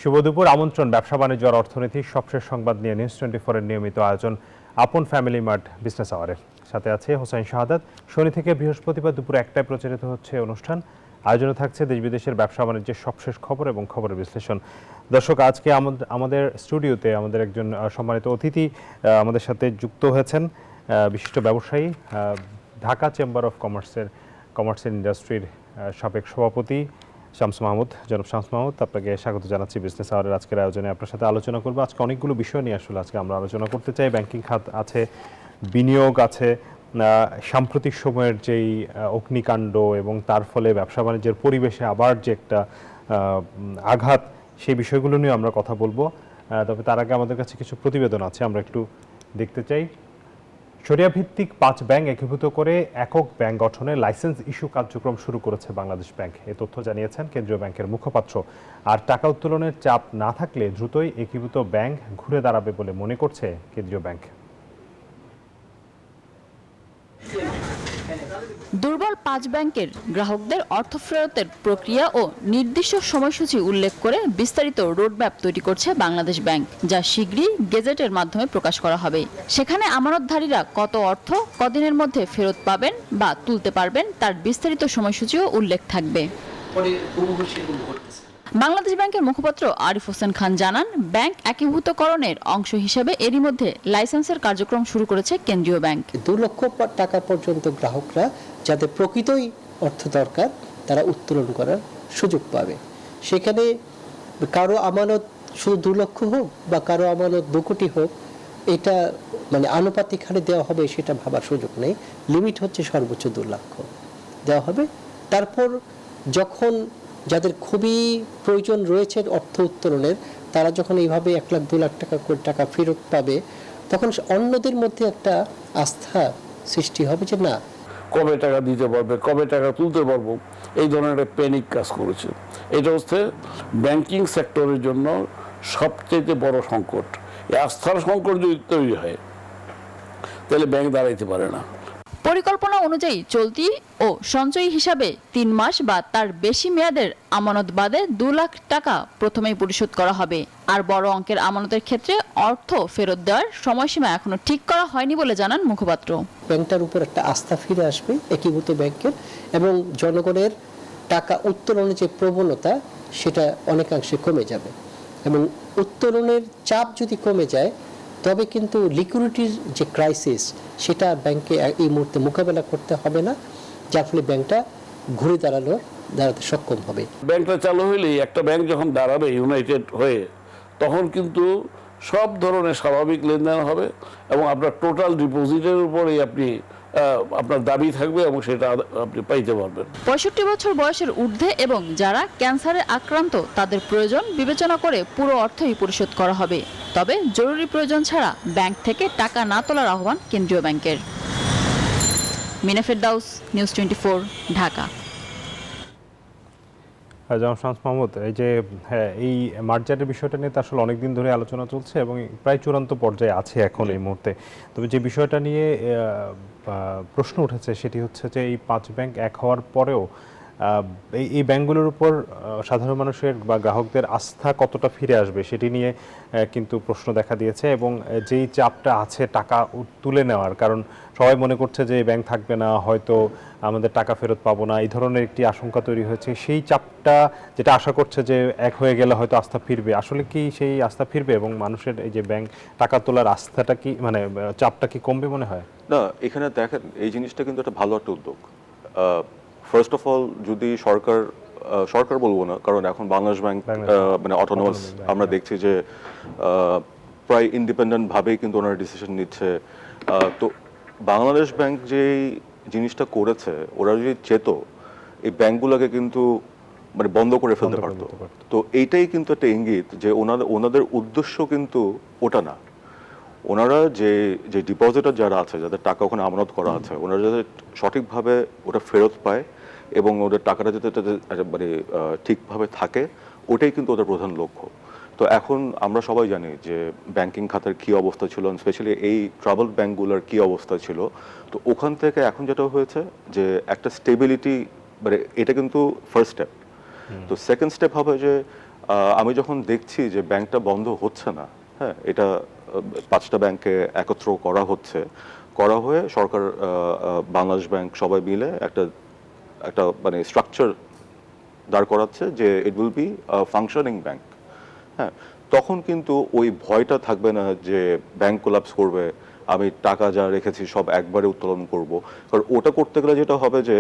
শুভ দুপুর। আমন্ত্রণ ব্যবসা বাণিজ্য আর অর্থনীতির সবশেষ সংবাদ নিয়ে নিউজ 24 এর নিয়মিত আয়োজন আপন ফ্যামিলি মার্ট বিজনেস আওয়ারের সাথে আছে হোসাইন শাহাদাত। শনি থেকে বৃহস্পতিবার দুপুর 1টায় প্রচারিত হচ্ছে অনুষ্ঠান। আয়োজনে থাকছে দেশ বিদেশের ব্যবসা বাণিজ্যের সবশেষ খবর এবং খবরের বিশ্লেষণ। দর্শক, আজকে আমাদের স্টুডিওতে আমাদের একজন সম্মানিত অতিথি আমাদের সাথে যুক্ত হয়েছেন, বিশিষ্ট ব্যবসায়ী, ঢাকা চেম্বার অফ কমার্স ইন্ডাস্ট্রির সাবেক সভাপতি শামস মাহমুদ। জনাব শামস মাহমুদ, আপনাকে স্বাগত জানাচ্ছি বিজনেস আওয়ারের আজকের আয়োজনে। আপনার সাথে আলোচনা করবো আজকে অনেকগুলো বিষয় নিয়ে। আসলে আজকে আমরা আলোচনা করতে চাই, ব্যাংকিং খাত আছে, বিনিয়োগ আছে, সাম্প্রতিক সময়ের যেই অগ্নিকাণ্ড এবং তার ফলে ব্যবসা বাণিজ্যের পরিবেশে আবার যে একটা আঘাত, সেই বিষয়গুলো নিয়ে আমরা কথা বলবো। তবে তার আগে আমাদের কাছে কিছু প্রতিবেদন আছে, আমরা একটু দেখতে চাই। শরিয়া ভিত্তিক 5 ব্যাংক একীভূত করে একক ব্যাংক গঠনে লাইসেন্স ইস্যু কার্যক্রম শুরু করেছে বাংলাদেশ ব্যাংক। এই তথ্য জানিয়েছেন কেন্দ্রীয় ব্যাংকের মুখপাত্র। আর টাকা উত্তোলনের চাপ না থাকলে দ্রুতই একীভূত ব্যাংক ঘুরে দাঁড়াবে বলে মনে করছে কেন্দ্রীয় ব্যাংক। দুর্বল 5 ব্যাংকের গ্রাহকদের অর্থ ফেরতের প্রক্রিয়া ও নির্দিষ্ট সময়সূচি উল্লেখ করে বিস্তারিত রোডম্যাপ তৈরি করছে বাংলাদেশ ব্যাংক, যা শীঘ্রই গেজেটের মাধ্যমে প্রকাশ করা হবে। সেখানে আমানতধারীরা কত অর্থ কদিনের মধ্যে ফেরত পাবেন বা তুলতে পারবেন তার বিস্তারিত সময়সূচিও উল্লেখ থাকবে। বাংলাদেশ ব্যাংকের মুখপাত্র আরিফ হোসেন খান জানান, ব্যাংক একীভূতকরণের অংশ হিসেবে এরই মধ্যে লাইসেন্সের কার্যক্রম শুরু করেছে কেন্দ্রীয় ব্যাংক। 2 লক্ষ টাকা পর্যন্ত গ্রাহকরা যাদের প্রকৃতই অর্থ দরকার তারা উত্তোলন করার সুযোগ পাবে। সেখানে কারো আমানত শুধু 2 লক্ষ হোক বা কারো আমানত 2 কোটি হোক, এটা মানে আনুপাতিক হারে দেওয়া হবে সেটা ভাবার সুযোগ নেই। লিমিট হচ্ছে সর্বোচ্চ 2 লক্ষ দেওয়া হবে। তারপর যখন যাদের খুবই প্রয়োজন রয়েছে অর্থ উত্তোলনের, তারা যখন এইভাবে 1 লাখ 2 লাখ টাকা করে টাকা ফেরত পাবে, তখন অন্যদের মধ্যে একটা আস্থা সৃষ্টি হবে যে না, কবে টাকা দিতে পারবে, কবে টাকা তুলতে পারবো, এই ধরনের একটা প্যানিক কাজ করেছে। এটা হচ্ছে ব্যাংকিং সেক্টরের জন্য সবচেয়ে বড় সংকট। এই আস্থার সংকট যদি তৈরি হয় তাহলে ব্যাংক দাঁড়াইতে পারে না। পরিকল্পনা অনুযায়ী চলতি ও সঞ্চয়ী হিসাবে 3 মাস বা তার বেশি মেয়াদের আমানত বাদে 2 লাখ টাকা প্রথমেই পরিশোধ করা হবে। আর বড় অঙ্কের আমানতের ক্ষেত্রে অর্থ ফেরত দেওয়ার সময়সীমা এখনো ঠিক করা হয়নি বলে জানান মুখপাত্র। ব্যাংকটার উপর একটা আস্থা ফিরে আসবে একীভূত ব্যাংকের, এবং জনগণের টাকা উত্তোলনের যে প্রবণতা সেটা অনেকাংশে কমে যাবে। এবং উত্তোলনের চাপ যদি কমে যায় তবে কিন্তু লিকুইডিটির যে ক্রাইসিস সেটা ব্যাংকে এই মুহূর্তে মোকাবেলা করতে হবে না, যার ফলে ব্যাংকটা ঘুরে দাঁড়াতে সক্ষম হবে। ব্যাংকটা চালু হইলেই, একটা ব্যাংক যখন দাঁড়াবে ইউনাইটেড হয়ে, তখন কিন্তু সব ধরনের স্বাভাবিক লেনদেন হবে এবং আপনার টোটাল ডিপোজিটের উপরেই আপনার দাবি থাকবে এবং সেটা আপনি পাইতে পারবেন। 65 বছর বয়সের ঊর্ধ্বে এবং যারা ক্যান্সারে আক্রান্ত তাদের প্রয়োজন বিবেচনা করে পুরো অর্থই পরিশোধ করা হবে। তবে জরুরি প্রয়োজন ছাড়া ব্যাংক থেকে টাকা না তোলার আহ্বান কেন্দ্রীয় ব্যাংকের। মিনা ফেরদাউস, নিউজ 24, ঢাকা। যেমন শামস মাহমুদ, এই যে এই মার্জারের বিষয়টা নিয়ে তো আসলে অনেকদিন ধরে আলোচনা চলছে এবং প্রায় চূড়ান্ত পর্যায়ে আছে এখন এই মুহূর্তে। তবে যে বিষয়টা নিয়ে প্রশ্ন উঠেছে সেটি হচ্ছে যে এই 5 ব্যাংক এক হওয়ার পরেও এই ব্যাংকগুলোর উপর সাধারণ মানুষের বা গ্রাহকদের আস্থা কতটা ফিরে আসবে সেটি নিয়ে কিন্তু প্রশ্ন দেখা দিয়েছে। এবং যেই চাপটা আছে টাকা তুলে নেওয়ার, কারণ সবাই মনে করছে যে ব্যাংক থাকবে না, হয়তো আমাদের টাকা ফেরত পাবো না, এই ধরনের একটি আশঙ্কা তৈরি হয়েছে। সেই চাপটা যেটা আশা করছে যে এক হয়ে গেলে হয়তো আস্থা ফিরবে, আসলে কি সেই আস্থা ফিরবে এবং মানুষের এই যে ব্যাংক টাকা তোলার আস্থাটা কি, মানে চাপটা কি কমবে মনে হয়? না, এখানে দেখেন এই জিনিসটা কিন্তু একটা ভালো একটা উদ্যোগ। ফার্স্ট অফ অল, যদি সরকার বলবো না, কারণ এখন বাংলাদেশ ব্যাংক মানে অটোনোমাস, আমরা দেখছি যে প্রায় ইন্ডিপেন্ডেন্ট ভাবেই কিন্তু ওনারা ডিসিশন নিচ্ছে। তো বাংলাদেশ ব্যাংক যে জিনিসটা করেছে, ওরা যদি চেত এই ব্যাংকগুলোকে কিন্তু মানে বন্ধ করে ফেলতে পারতো। তো এইটাই কিন্তু একটা ইঙ্গিত যে ওনাদের উদ্দেশ্য কিন্তু ওটা না। ওনারা যে ডিপোজিটর যারা আছে, যাদের টাকা ওখানে আমানত করা আছে, ওনারা যাতে সঠিকভাবে ওটা ফেরত পায় এবং ওদের টাকাটা যাতে মানে ঠিকভাবে থাকে, ওটাই কিন্তু ওদের প্রধান লক্ষ্য। তো এখন আমরা সবাই জানি যে ব্যাংকিং খাতের কী অবস্থা ছিল, স্পেশালি এই ট্রাভেল ব্যাংকগুলোর কী অবস্থা ছিল। তো ওখান থেকে এখন যেটা হয়েছে যে একটা স্টেবিলিটি, মানে এটা কিন্তু ফার্স্ট স্টেপ। তো সেকেন্ড স্টেপ হবে যে আমি যখন দেখছি যে ব্যাংকটা বন্ধ হচ্ছে না, হ্যাঁ, এটা 5টা ব্যাংকে একত্র করা হচ্ছে, করা হয়ে সরকার, বাংলাদেশ ব্যাংক সবাই মিলে একটা একটা মানে স্ট্রাকচার দাঁড় করাচ্ছে যে ইট উইল বি ফাংশনিং ব্যাংক। হ্যাঁ, তখন কিন্তু ওই ভয়টা থাকবে না যে ব্যাংক কোলাপস করবে, আমি টাকা যা রেখেছি সব একবারে উত্তোলন করব। কারণ ওটা করতে গেলে যেটা হবে যে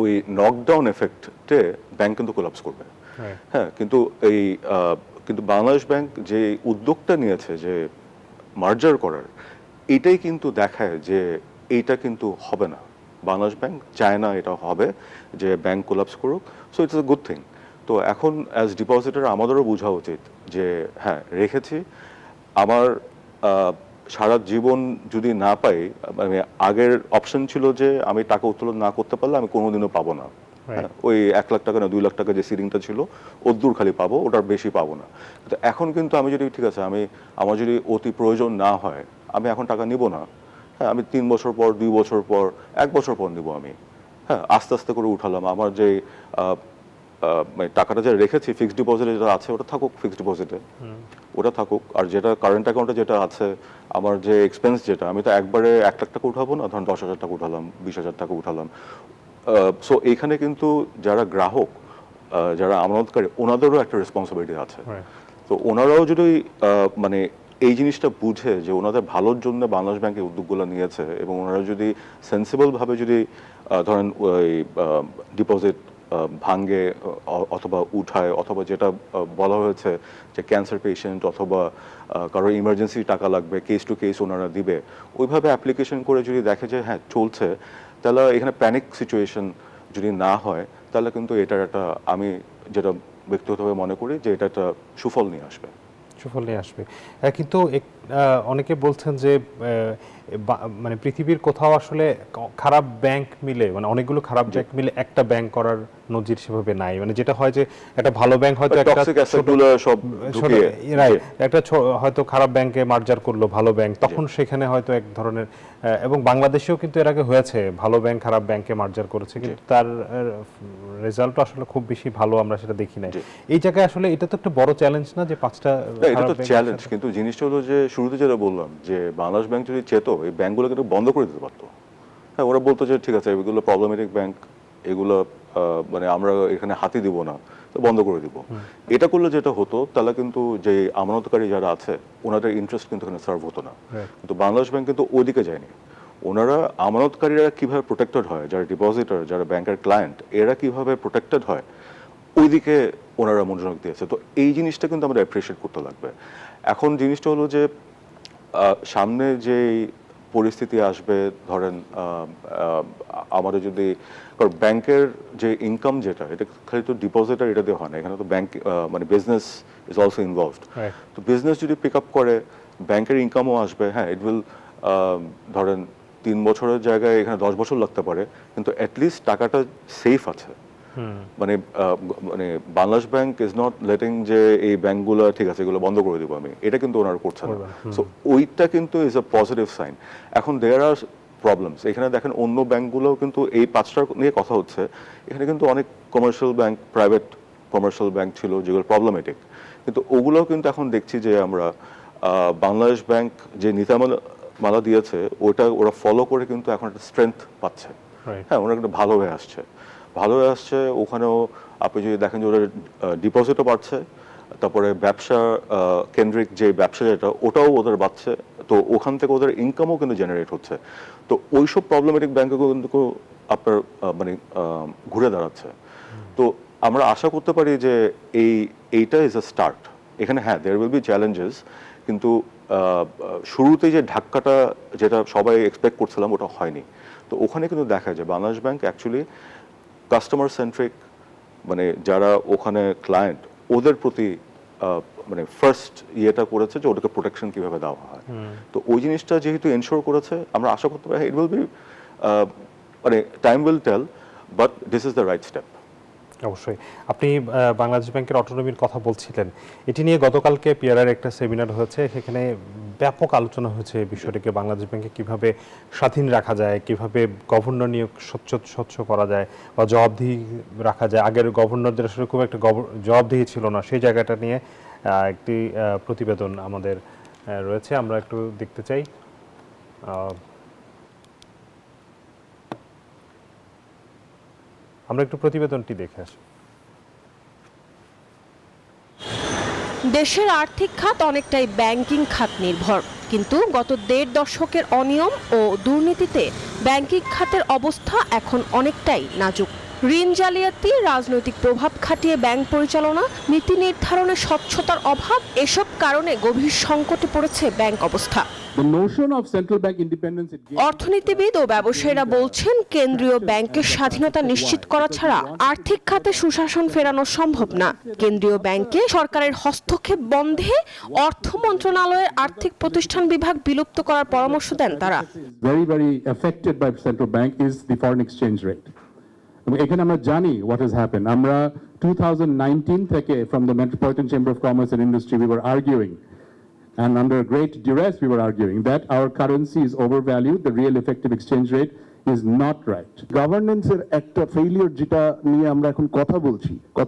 ওই নকডাউন এফেক্টে ব্যাংক কিন্তু কোলাপস করবে। হ্যাঁ, কিন্তু বাংলাদেশ ব্যাংক যে উদ্যোগটা নিয়েছে যে মার্জার করার, এটাই কিন্তু দেখায় যে এইটা কিন্তু হবে না। বাংলাদেশ ব্যাংক চায় না এটা হবে, যে ব্যাংক কোলাপস করুক। So it's a good thing. তো এখন অ্যাজ ডিপোজিটর আমাদেরও বোঝা উচিত যে হ্যাঁ, রেখেছি, আমার সারা জীবন যদি না পাই, মানে আগের অপশন ছিল যে আমি টাকা উত্তোলন না করতে পারলে আমি কোনোদিনও পাবো না। হ্যাঁ, ওই 1 লাখ টাকা না 2 লাখ টাকা যে সিলিংটা ছিল, ওর খালি পাবো, ওটার বেশি পাবো না। তো এখন কিন্তু আমি যদি, ঠিক আছে, আমার যদি অতি প্রয়োজন না হয়, আমি এখন টাকা নিব না। হ্যাঁ, আমি 3 বছর পর, 2 বছর পর, 1 বছর পর নিব আমি। হ্যাঁ, আস্তে আস্তে করে উঠালাম। আমার যে মানে টাকাটা যে রেখেছি ফিক্সড ডিপোজিটে যেটা আছে, ওটা থাকুক ফিক্সড ডিপোজিটে, ওটা থাকুক। আর যেটা কারেন্ট অ্যাকাউন্টে যেটা আছে, আমার যে এক্সপেন্স যেটা, আমি তো একবারে 1 লাখ টাকা উঠাবো না, ধরুন 10,000 টাকা উঠালাম, 20,000 টাকা উঠালাম। সো এখানে কিন্তু যারা গ্রাহক, যারা আমানতকারী, ওনাদেরও একটা রেসপন্সিবিলিটি আছে। তো ওনারাও যদি মানে এই জিনিসটা বুঝে যে ওনাদের ভালোর জন্য বাংলাদেশ ব্যাংক এই উদ্যোগগুলো নিয়েছে, এবং ওনারা যদি সেন্সিবল ভাবে যদি ধরেন ওই ডিপোজিট ভাঙ্গে অথবা উঠায়, অথবা যেটা বলা হয়েছে যে ক্যান্সার পেশেন্ট অথবা কারো ইমার্জেন্সি টাকা লাগবে, কেস টু কেস ওনারা দিবে, ওইভাবে অ্যাপ্লিকেশন করে যদি দেখে যে হ্যাঁ চলছে, তাহলে এখানে প্যানিক সিচুয়েশন যদি না হয়, তাহলে কিন্তু এটার একটা, আমি যেটা ব্যক্তিগতভাবে মনে করি যে এটা একটা সুফল নিয়ে আসবে। সুফল নিয়ে আসবে। কিন্তু অনেকে বলছেন যে মানে পৃথিবীর কোথাও আসলে খারাপ ব্যাংক মিলে, মানে অনেকগুলো খারাপ ব্যাংক মিলে একটা ব্যাংক করার নজির সেভাবে নাই। মানে যেটা হয় যে একটা ভালো ব্যাংক হয়তো একটা হয়তো খারাপ ব্যাংকে মার্জার করলো ভালো ব্যাংক, তখন সেখানে হয়তো এক ধরনের, এবং বাংলাদেশেও কিন্তু এর আগে হয়েছে, ভালো ব্যাংক খারাপ ব্যাংকে মার্জার করেছে, কিন্তু তার রেজাল্টও আসলে খুব বেশি ভালো আমরা সেটা দেখি নাই। এই জায়গায় আসলে এটা তো একটা বড় চ্যালেঞ্জ না যে 5টা, এটা তো চ্যালেঞ্জ, কিন্তু জিনিসটা হলো যে শুরুতে যেটা বললাম যে বাংলাদেশ ব্যাংক যদি চেত, এই ব্যাংকগুলোকে তো বন্ধ করে দিতে পারতো। হ্যাঁ, ওরা বলতো যে ঠিক আছে, এগুলো প্রবলেমেটিক ব্যাংক, এগুলো মানে আমরা এখানে হাতি দিব না, তো বন্ধ করে দিব। এটা করলে যেটা হতো, তাহলে কিন্তু যে আমানতকারী যারা আছে ওনাদের ইন্টারেস্ট কিন্তু এখানে সার্ভ হতো না। কিন্তু বাংলাদেশ ব্যাংক কিন্তু ওদিকে যায়নি। ওনারা আমানতকারীরা কিভাবে প্রোটেক্টেড হয়, যারা ডিপোজিটর, যারা ব্যাংকের ক্লায়েন্ট, এরা কিভাবে প্রোটেক্টেড হয়, ওইদিকে ওনারা মনোযোগ দিয়েছে। তো এই জিনিসটা কিন্তু আমরা অ্যাপ্রিশিয়েট করতে লাগবে। এখন জিনিসটা হলো যে সামনে যে পরিস্থিতি আসবে, ধরেন আমাদের যদি, কারণ ব্যাংকের যে ইনকাম যেটা, এটা খালি তো ডিপোজিটার এটা দিয়ে হয় না, এখানে তো ব্যাংক মানে বিজনেস ইজ অলসো ইনভলভড। তো বিজনেস যদি পিক আপ করে, ব্যাংকের ইনকামও আসবে। হ্যাঁ, ইট উইল, ধরেন 3 বছরের জায়গায় এখানে 10 বছর লাগতে পারে, কিন্তু অ্যাটলিস্ট টাকাটা সেফ আছে। মানে Bangladesh bank is not letting যে এই ব্যাংকগুলো ঠিক আছে এগুলো বন্ধ করে দিব আমি, এটা কিন্তু ওনারা করছে না। সো ওইটা কিন্তু ইজ আ পজিটিভ সাইন। এখন দেয়ার আর প্রবলেমস, এখানে দেখেন অন্য ব্যাংকগুলোও কিন্তু এই 5টার নিয়ে কথা হচ্ছে, এখানে কিন্তু অনেক commercial bank, private commercial bank ছিল যেগুলো প্রবলেমেটিক, কিন্তু ওগুলোও কিন্তু এখন দেখছি যে আমরা বাংলাদেশ ব্যাংক যে নীতিমালা দিয়েছে ওরা ফলো করে কিন্তু এখন একটা স্ট্রেংথ পাচ্ছে। হ্যাঁ, ওরা কিন্তু ভালো হয়ে আসছে। ওখানেও আপনি যদি দেখেন যে ওদের ডিপোজিটও বাড়ছে, তারপরে ব্যবসা কেন্দ্রিক যে ব্যবসা যেটা, ওটাও ওদের বাড়ছে। তো ওখান থেকে ওদের ইনকামও কিন্তু জেনারেট হচ্ছে। তো ওইসব প্রবলেমেটিক ব্যাংকগুলো কিন্তু আপনার মানে ঘুরে দাঁড়াচ্ছে। তো আমরা আশা করতে পারি যে এইটা ইজ আ স্টার্ট। এখানে হ্যাঁ, দেয়ার উইল বি চ্যালেঞ্জেস, কিন্তু শুরুতে যে ধাক্কাটা যেটা সবাই এক্সপেক্ট করছিলাম ওটা হয়নি। তো ওখানে কিন্তু দেখা যায় Bangladesh bank actually customer centric, মানে যারা ওখানে ক্লায়েন্ট, ওদের প্রতি মানে ফার্স্ট ইয়েটা করেছে যে ওদেরকে প্রোটেকশন কিভাবে দেওয়া হয়। তো ওই জিনিসটা যেহেতু এনশোর করেছে, আমরা আশা করতে পারি ইট উইল বি, মানে time will tell, but this is the right step. অবশ্যই। আপনি বাংলাদেশ ব্যাংকের অটোনমির কথা বলছিলেন, এটি নিয়ে গতকালকে পিআরআর একটা সেমিনার হয়েছে, সেখানে ব্যাপক আলোচনা হয়েছে এই বিষয়টিকে বাংলাদেশ ব্যাংকে কিভাবে স্বাধীন রাখা যায়, কিভাবে গভর্নর নিয়োগ স্বচ্ছ করা যায় বা জবাবদিহি রাখা যায়। আগের গভর্নরদের আসলে খুব একটা জবাবদিহি ছিল না, সেই জায়গাটা নিয়ে একটি প্রতিবেদন আমাদের রয়েছে, আমরা একটু দেখতে চাই। আমরা একটু প্রতিবেদনটি দেখে আসি। দেশের আর্থিক খাত অনেকটাই ব্যাংকিং খাত নির্ভর, কিন্তু গত ১.৫ দশকের অনিয়ম ও দুর্নীতিতে ব্যাংকিং খাতের অবস্থা এখন অনেকটাই নাজুক। ঋণ জালিয়াতি, রাজনৈতিক প্রভাব খাটিয়ে ব্যাংক পরিচালনা, নীতি নির্ধারণে স্বচ্ছতার অভাব, এসব কারণে গভীর সংকটে পড়েছে ব্যাংক অবস্থা। অর্থনীতিবিদ ও ব্যবসায়ীরা বলছেন, কেন্দ্রীয় ব্যাংকের স্বাধীনতা নিশ্চিত করা ছাড়া আর্থিক খাতে সুশাসন ফেরানো সম্ভব না। কেন্দ্রীয় ব্যাংকে সরকারের হস্তক্ষেপ বন্ধে অর্থ মন্ত্রণালয়ের আর্থিক প্রতিষ্ঠান বিভাগ বিলুপ্ত করার পরামর্শ দেন তারা। এখানে আমরা জানি what has happened. আমরা 2019 থেকে from the Metropolitan Chamber of Commerce and Industry we were arguing, and under great duress we were arguing that our currency is overvalued, the real effective exchange rate is not right. গভর্নেন্সের একটা failure যেটা নিয়ে আমরা এখন কথা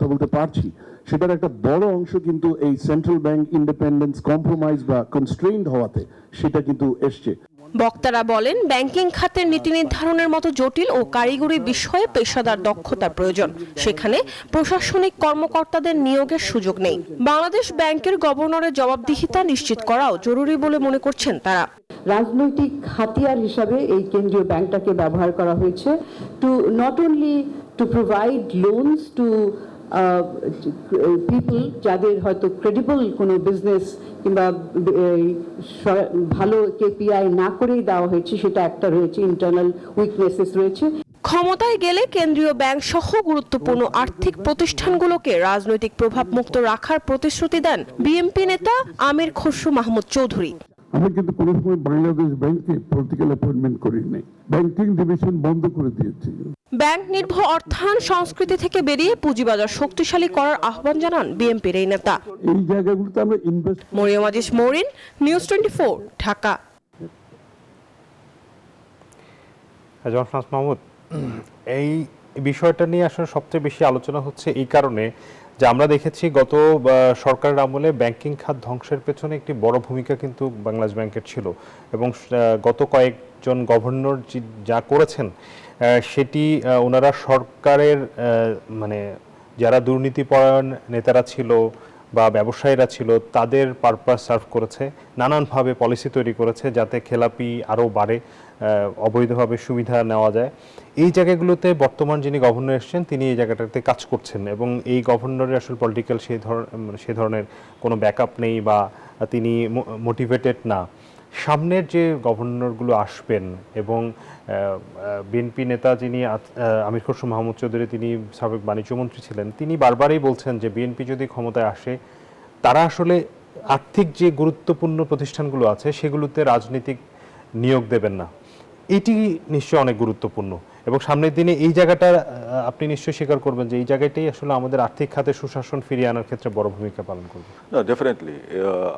বলতে পারছি, সেটার একটা বড় অংশ কিন্তু এই সেন্ট্রাল ব্যাংক ইন্ডিপেন্ডেন্স কম্প্রোমাইজ বা কনস্ট্রেইনড হওয়াতে সেটা কিন্তু এসছে। বক্তারা বলেন, ব্যাংকিং খাতের নীতি নির্ধারণের মতো জটিল ও কারিগরি বিষয়ে পেশাদার দক্ষতার প্রয়োজন, সেখানে প্রশাসনিক কর্মকর্তাদের নিয়োগের সুযোগ নেই। বাংলাদেশ ব্যাংকের গভর্নরের জবাবদিহিতা নিশ্চিত করাও জরুরি বলে মনে করছেন তারা। রাজনৈতিক হাতিয়ার হিসাবে এই কেন্দ্রীয় ব্যাংকটাকে ব্যবহার করা হয়েছে to not only to provide loans to people যাদের হয়তো ক্রেডিবল কোনো বিজনেস কিংবা ভালো কেপিআই না করেই দেওয়া হয়েছে, সেটা একটা রয়েছে, ইন্টারনাল উইকনেসেস রয়েছে। ক্ষমতায় গেলে কেন্দ্রীয় ব্যাংক সহ গুরুত্বপূর্ণ আর্থিক প্রতিষ্ঠানগুলোকে রাজনৈতিক প্রভাব মুক্ত রাখার প্রতিশ্রুতি দেন বিএনপি নেতা আমির খসরু মাহমুদ চৌধুরী। আমরা কিন্তু কোনো সময় বাংলাদেশ ব্যাংকে পলিটিক্যাল অ্যাপয়েন্টমেন্ট করি নাই, ব্যাংকিং ডিভিশন বন্ধ করে দিয়েছি। ব্যাংক নির্ভর অর্থায়ন সংস্কৃতি থেকে বেরিয়ে পুঁজিবাজার শক্তিশালী করার আহ্বান জানান বিএনপির এই নেতা। এই জায়গাগুলোতে আমরা ইনভেস্ট। মরিয়ম আজিজ মরিন, নিউজ 24, ঢাকা। ফ্রান্স মাহমুদ, এই বিষয়টা নিয়ে আসলে সবচেয়ে বেশি আলোচনা হচ্ছে এই কারণে যে আমরা দেখেছি গত সরকারের আমলে ব্যাংকিং খাত ধ্বংসের পেছনে একটি বড় ভূমিকা কিন্তু বাংলাদেশ ব্যাংকের ছিল, এবং গত কয়েকজন গভর্নর যা করেছেন সেটি ওনারা সরকারের মানে যারা দুর্নীতিপরায়ণ নেতারা ছিল বা ব্যবসায়ীরা ছিল তাদের পারপাস সার্ভ করেছে, নানানভাবে পলিসি তৈরি করেছে যাতে খেলাপি আরও বাড়ে, অবৈধভাবে সুবিধা নেওয়া যায়। এই জায়গাগুলোতে বর্তমান যিনি গভর্নর এসেছেন তিনি এই জায়গাটাতে কাজ করছেন, এবং এই গভর্নরের আসলে পলিটিক্যাল সেই ধরনের কোনো ব্যাকআপ নেই বা তিনি মোটিভেটেড না। সামনের যে গভর্নরগুলো আসবেন, এবং বিএনপি নেতা যিনি আমির খসরু মাহমুদ চৌধুরী, তিনি সাবেক বাণিজ্যমন্ত্রী ছিলেন, তিনি বারবারই বলছেন যে বিএনপি যদি ক্ষমতায় আসে তারা আসলে আর্থিক যে গুরুত্বপূর্ণ প্রতিষ্ঠানগুলো আছে সেগুলোতে রাজনীতিক নিয়োগ দেবেন না। এটি নিশ্চয়ই অনেক গুরুত্বপূর্ণ, এবং সামনের দিনে এই জায়গাটা আপনি নিশ্চয়ই স্বীকার করবেন যে এই জায়গাটাই আসলে আমাদের আর্থিক খাতে সুশাসন ফিরিয়ে আনার ক্ষেত্রে বড় ভূমিকা পালন করবে। না, ডেফিনেটলি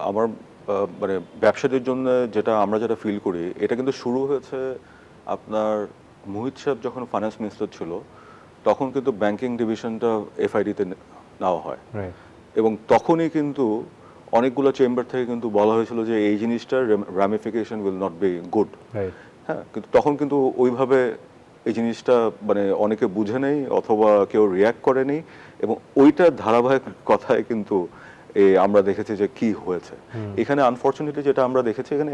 আমার মানে ব্যবসাদের জন্য আমরা যেটা ফিল করি, এটা কিন্তু শুরু হয়েছে আপনার মোহিত সাহেব যখন ফাইন্যান্স মিনিস্টার ছিল, তখন কিন্তু ব্যাংকিং ডিভিশনটা এফআইডিতে নেওয়া হয়, এবং তখনই কিন্তু অনেকগুলো চেম্বার থেকে কিন্তু বলা হয়েছিল যে এই জিনিসটার ramification will not be good. হ্যাঁ, কিন্তু তখন কিন্তু ওইভাবে এই জিনিসটা মানে অনেকে বুঝে নেই অথবা কেউ রিয়্যাক্ট করেনি, এবং ওইটার ধারাবাহিক কথায় কিন্তু আমরা দেখেছি যে কি হয়েছে এখানে। আনফর্চুনেটলি যেটা আমরা দেখেছি এখানে,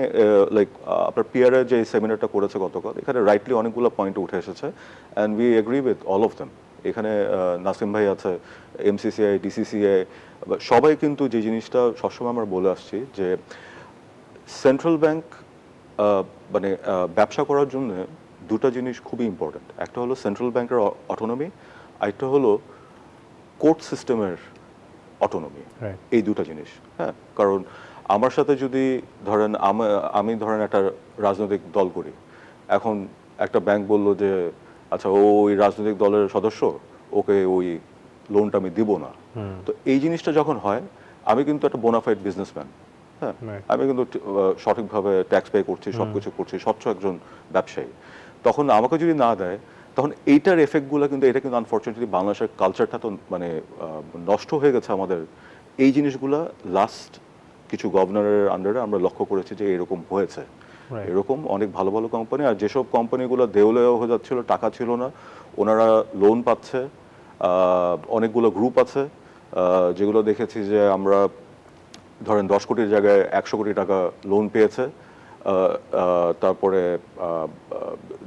লাইক আপনার পিআরআই যে সেমিনারটা করেছে গতকাল, এখানে রাইটলি অনেকগুলো পয়েন্ট উঠে এসেছে, and we agree with all of them. এখানে নাসিম ভাই আছে, এমসিসিআই, ডিসিসিআই, সবাই কিন্তু যে জিনিসটা সবসময় আমরা বলে আসছি যে সেন্ট্রাল ব্যাংক মানে ব্যবসা করার জন্য দুটো জিনিস খুবই ইম্পর্ট্যান্ট। একটা হলো সেন্ট্রাল ব্যাংকের অটোনমি, আরেকটা হলো কোর্ট সিস্টেমের অটোনমি। এই দুটো জিনিস, হ্যাঁ, কারণ আমার সাথে যদি ধরেন আমি ধরেন একটা রাজনৈতিক দল করি, এখন একটা ব্যাংক বললো যে আচ্ছা ও ওই রাজনৈতিক দলের সদস্য, ওকে ওই লোনটা আমি দিব না। তো এই জিনিসটা যখন হয়, আমি কিন্তু একটা বোনাফাইড বিজনেসম্যান, হ্যাঁ, আমি কিন্তু সঠিকভাবে ট্যাক্স পে করছি, সবকিছু করছি, স্বচ্ছ একজন ব্যবসায়ী। তখন আমাকে যদি না দেয়, তখন এইটার এফেক্টগুলো কিন্তু, এটা কিন্তু আনফর্চুনেটলি বাংলাদেশের কালচারটা তো মানে নষ্ট হয়ে গেছে আমাদের। এই জিনিসগুলা লাস্ট কিছু গভর্নরের আন্ডারে আমরা লক্ষ্য করেছি যে এরকম হয়েছে। এরকম অনেক ভালো ভালো কোম্পানি, আর যেসব কোম্পানিগুলো দেউলিয়া হয়ে যাচ্ছিল, টাকা ছিল না, ওনারা লোন পাচ্ছে। অনেকগুলো গ্রুপ আছে যেগুলো দেখেছি যে আমরা ধরেন 10 কোটির জায়গায় 100 কোটি টাকা লোন পেয়েছে। তারপরে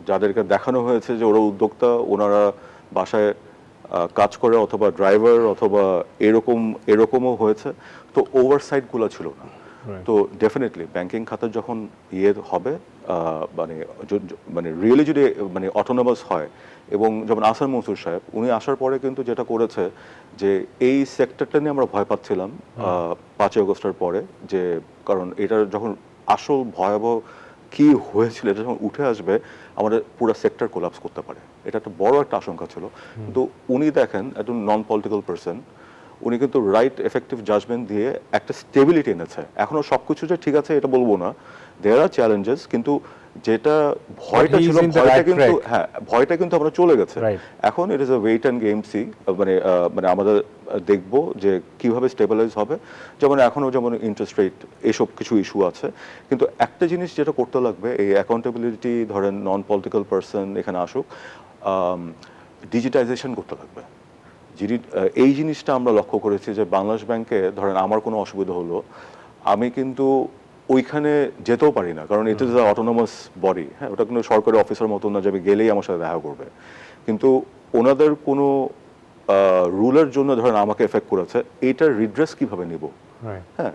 যাদেরকে দেখানো হয়েছে যে ওরা উদ্যোক্তা, ওনারা বাসায় কাজ করে অথবা ড্রাইভার অথবা এরকমও হয়েছে। তো ওভারসাইটগুলো ছিল না। তো ডেফিনেটলি ব্যাংকিং খাতের যখন হবে, মানে রিয়েলি যদি মানে অটোনমাস হয়, এবং যেমন আসার মনসুর সাহেব উনি আসার পরে কিন্তু যেটা করেছে যে এই সেক্টরটা নিয়ে আমরা ভয় পাচ্ছিলাম 5 আগস্টের পরে, যে কারণ এটা যখন আসল ভয়াবহ কি হয়েছিল এটা যখন উঠে আসবে, আমাদের পুরো সেক্টর কোলাপস করতে পারে, এটা একটা বড় একটা আশঙ্কা ছিল। কিন্তু উনি দেখেন একজন নন পলিটিক্যাল পারসন, উনি কিন্তু রাইট এফেক্টিভ জাজমেন্ট দিয়ে একটা স্টেবিলিটি এনেছে। এখনো সবকিছু যে ঠিক আছে এটা বলবো না, দেয়ার আর চ্যালেঞ্জেস, কিন্তু যেটা ভয়টা ছিল, ভয়টা কিন্তু আমরা চলে গেছে। এখন it is a wait and game see, মানে আমাদের দেখবো যে কিভাবে স্টেবিলাইজ হবে। যেমন এখনো যেমন ইন্টারেস্ট রেট, এসব কিছু ইস্যু আছে, কিন্তু একটা জিনিস যেটা করতে লাগবে, এই অ্যাকাউন্টেবিলিটি, ধরেন নন পলিটিক্যাল পারসন এখানে আসুক, ডিজিটাইজেশন করতে লাগবে। এই জিনিসটা আমরা লক্ষ্য করেছি যে বাংলাদেশ ব্যাংকে ধরেন আমার কোনো অসুবিধা হলো, আমি কিন্তু ওইখানে যেতেও পারি না, কারণ ইট ইজ আ অটোনমাস বডি, হ্যাঁ, ওটা কোনো সরকারি অফিসার মতো না যাবে গেলেই আমার সাথে দেখা করবে। কিন্তু ওনাদের কোনো রুলের জন্য ধরেন আমাকে এফেক্ট করেছে, এইটার রিড্রেস কিভাবে নিব, হ্যাঁ,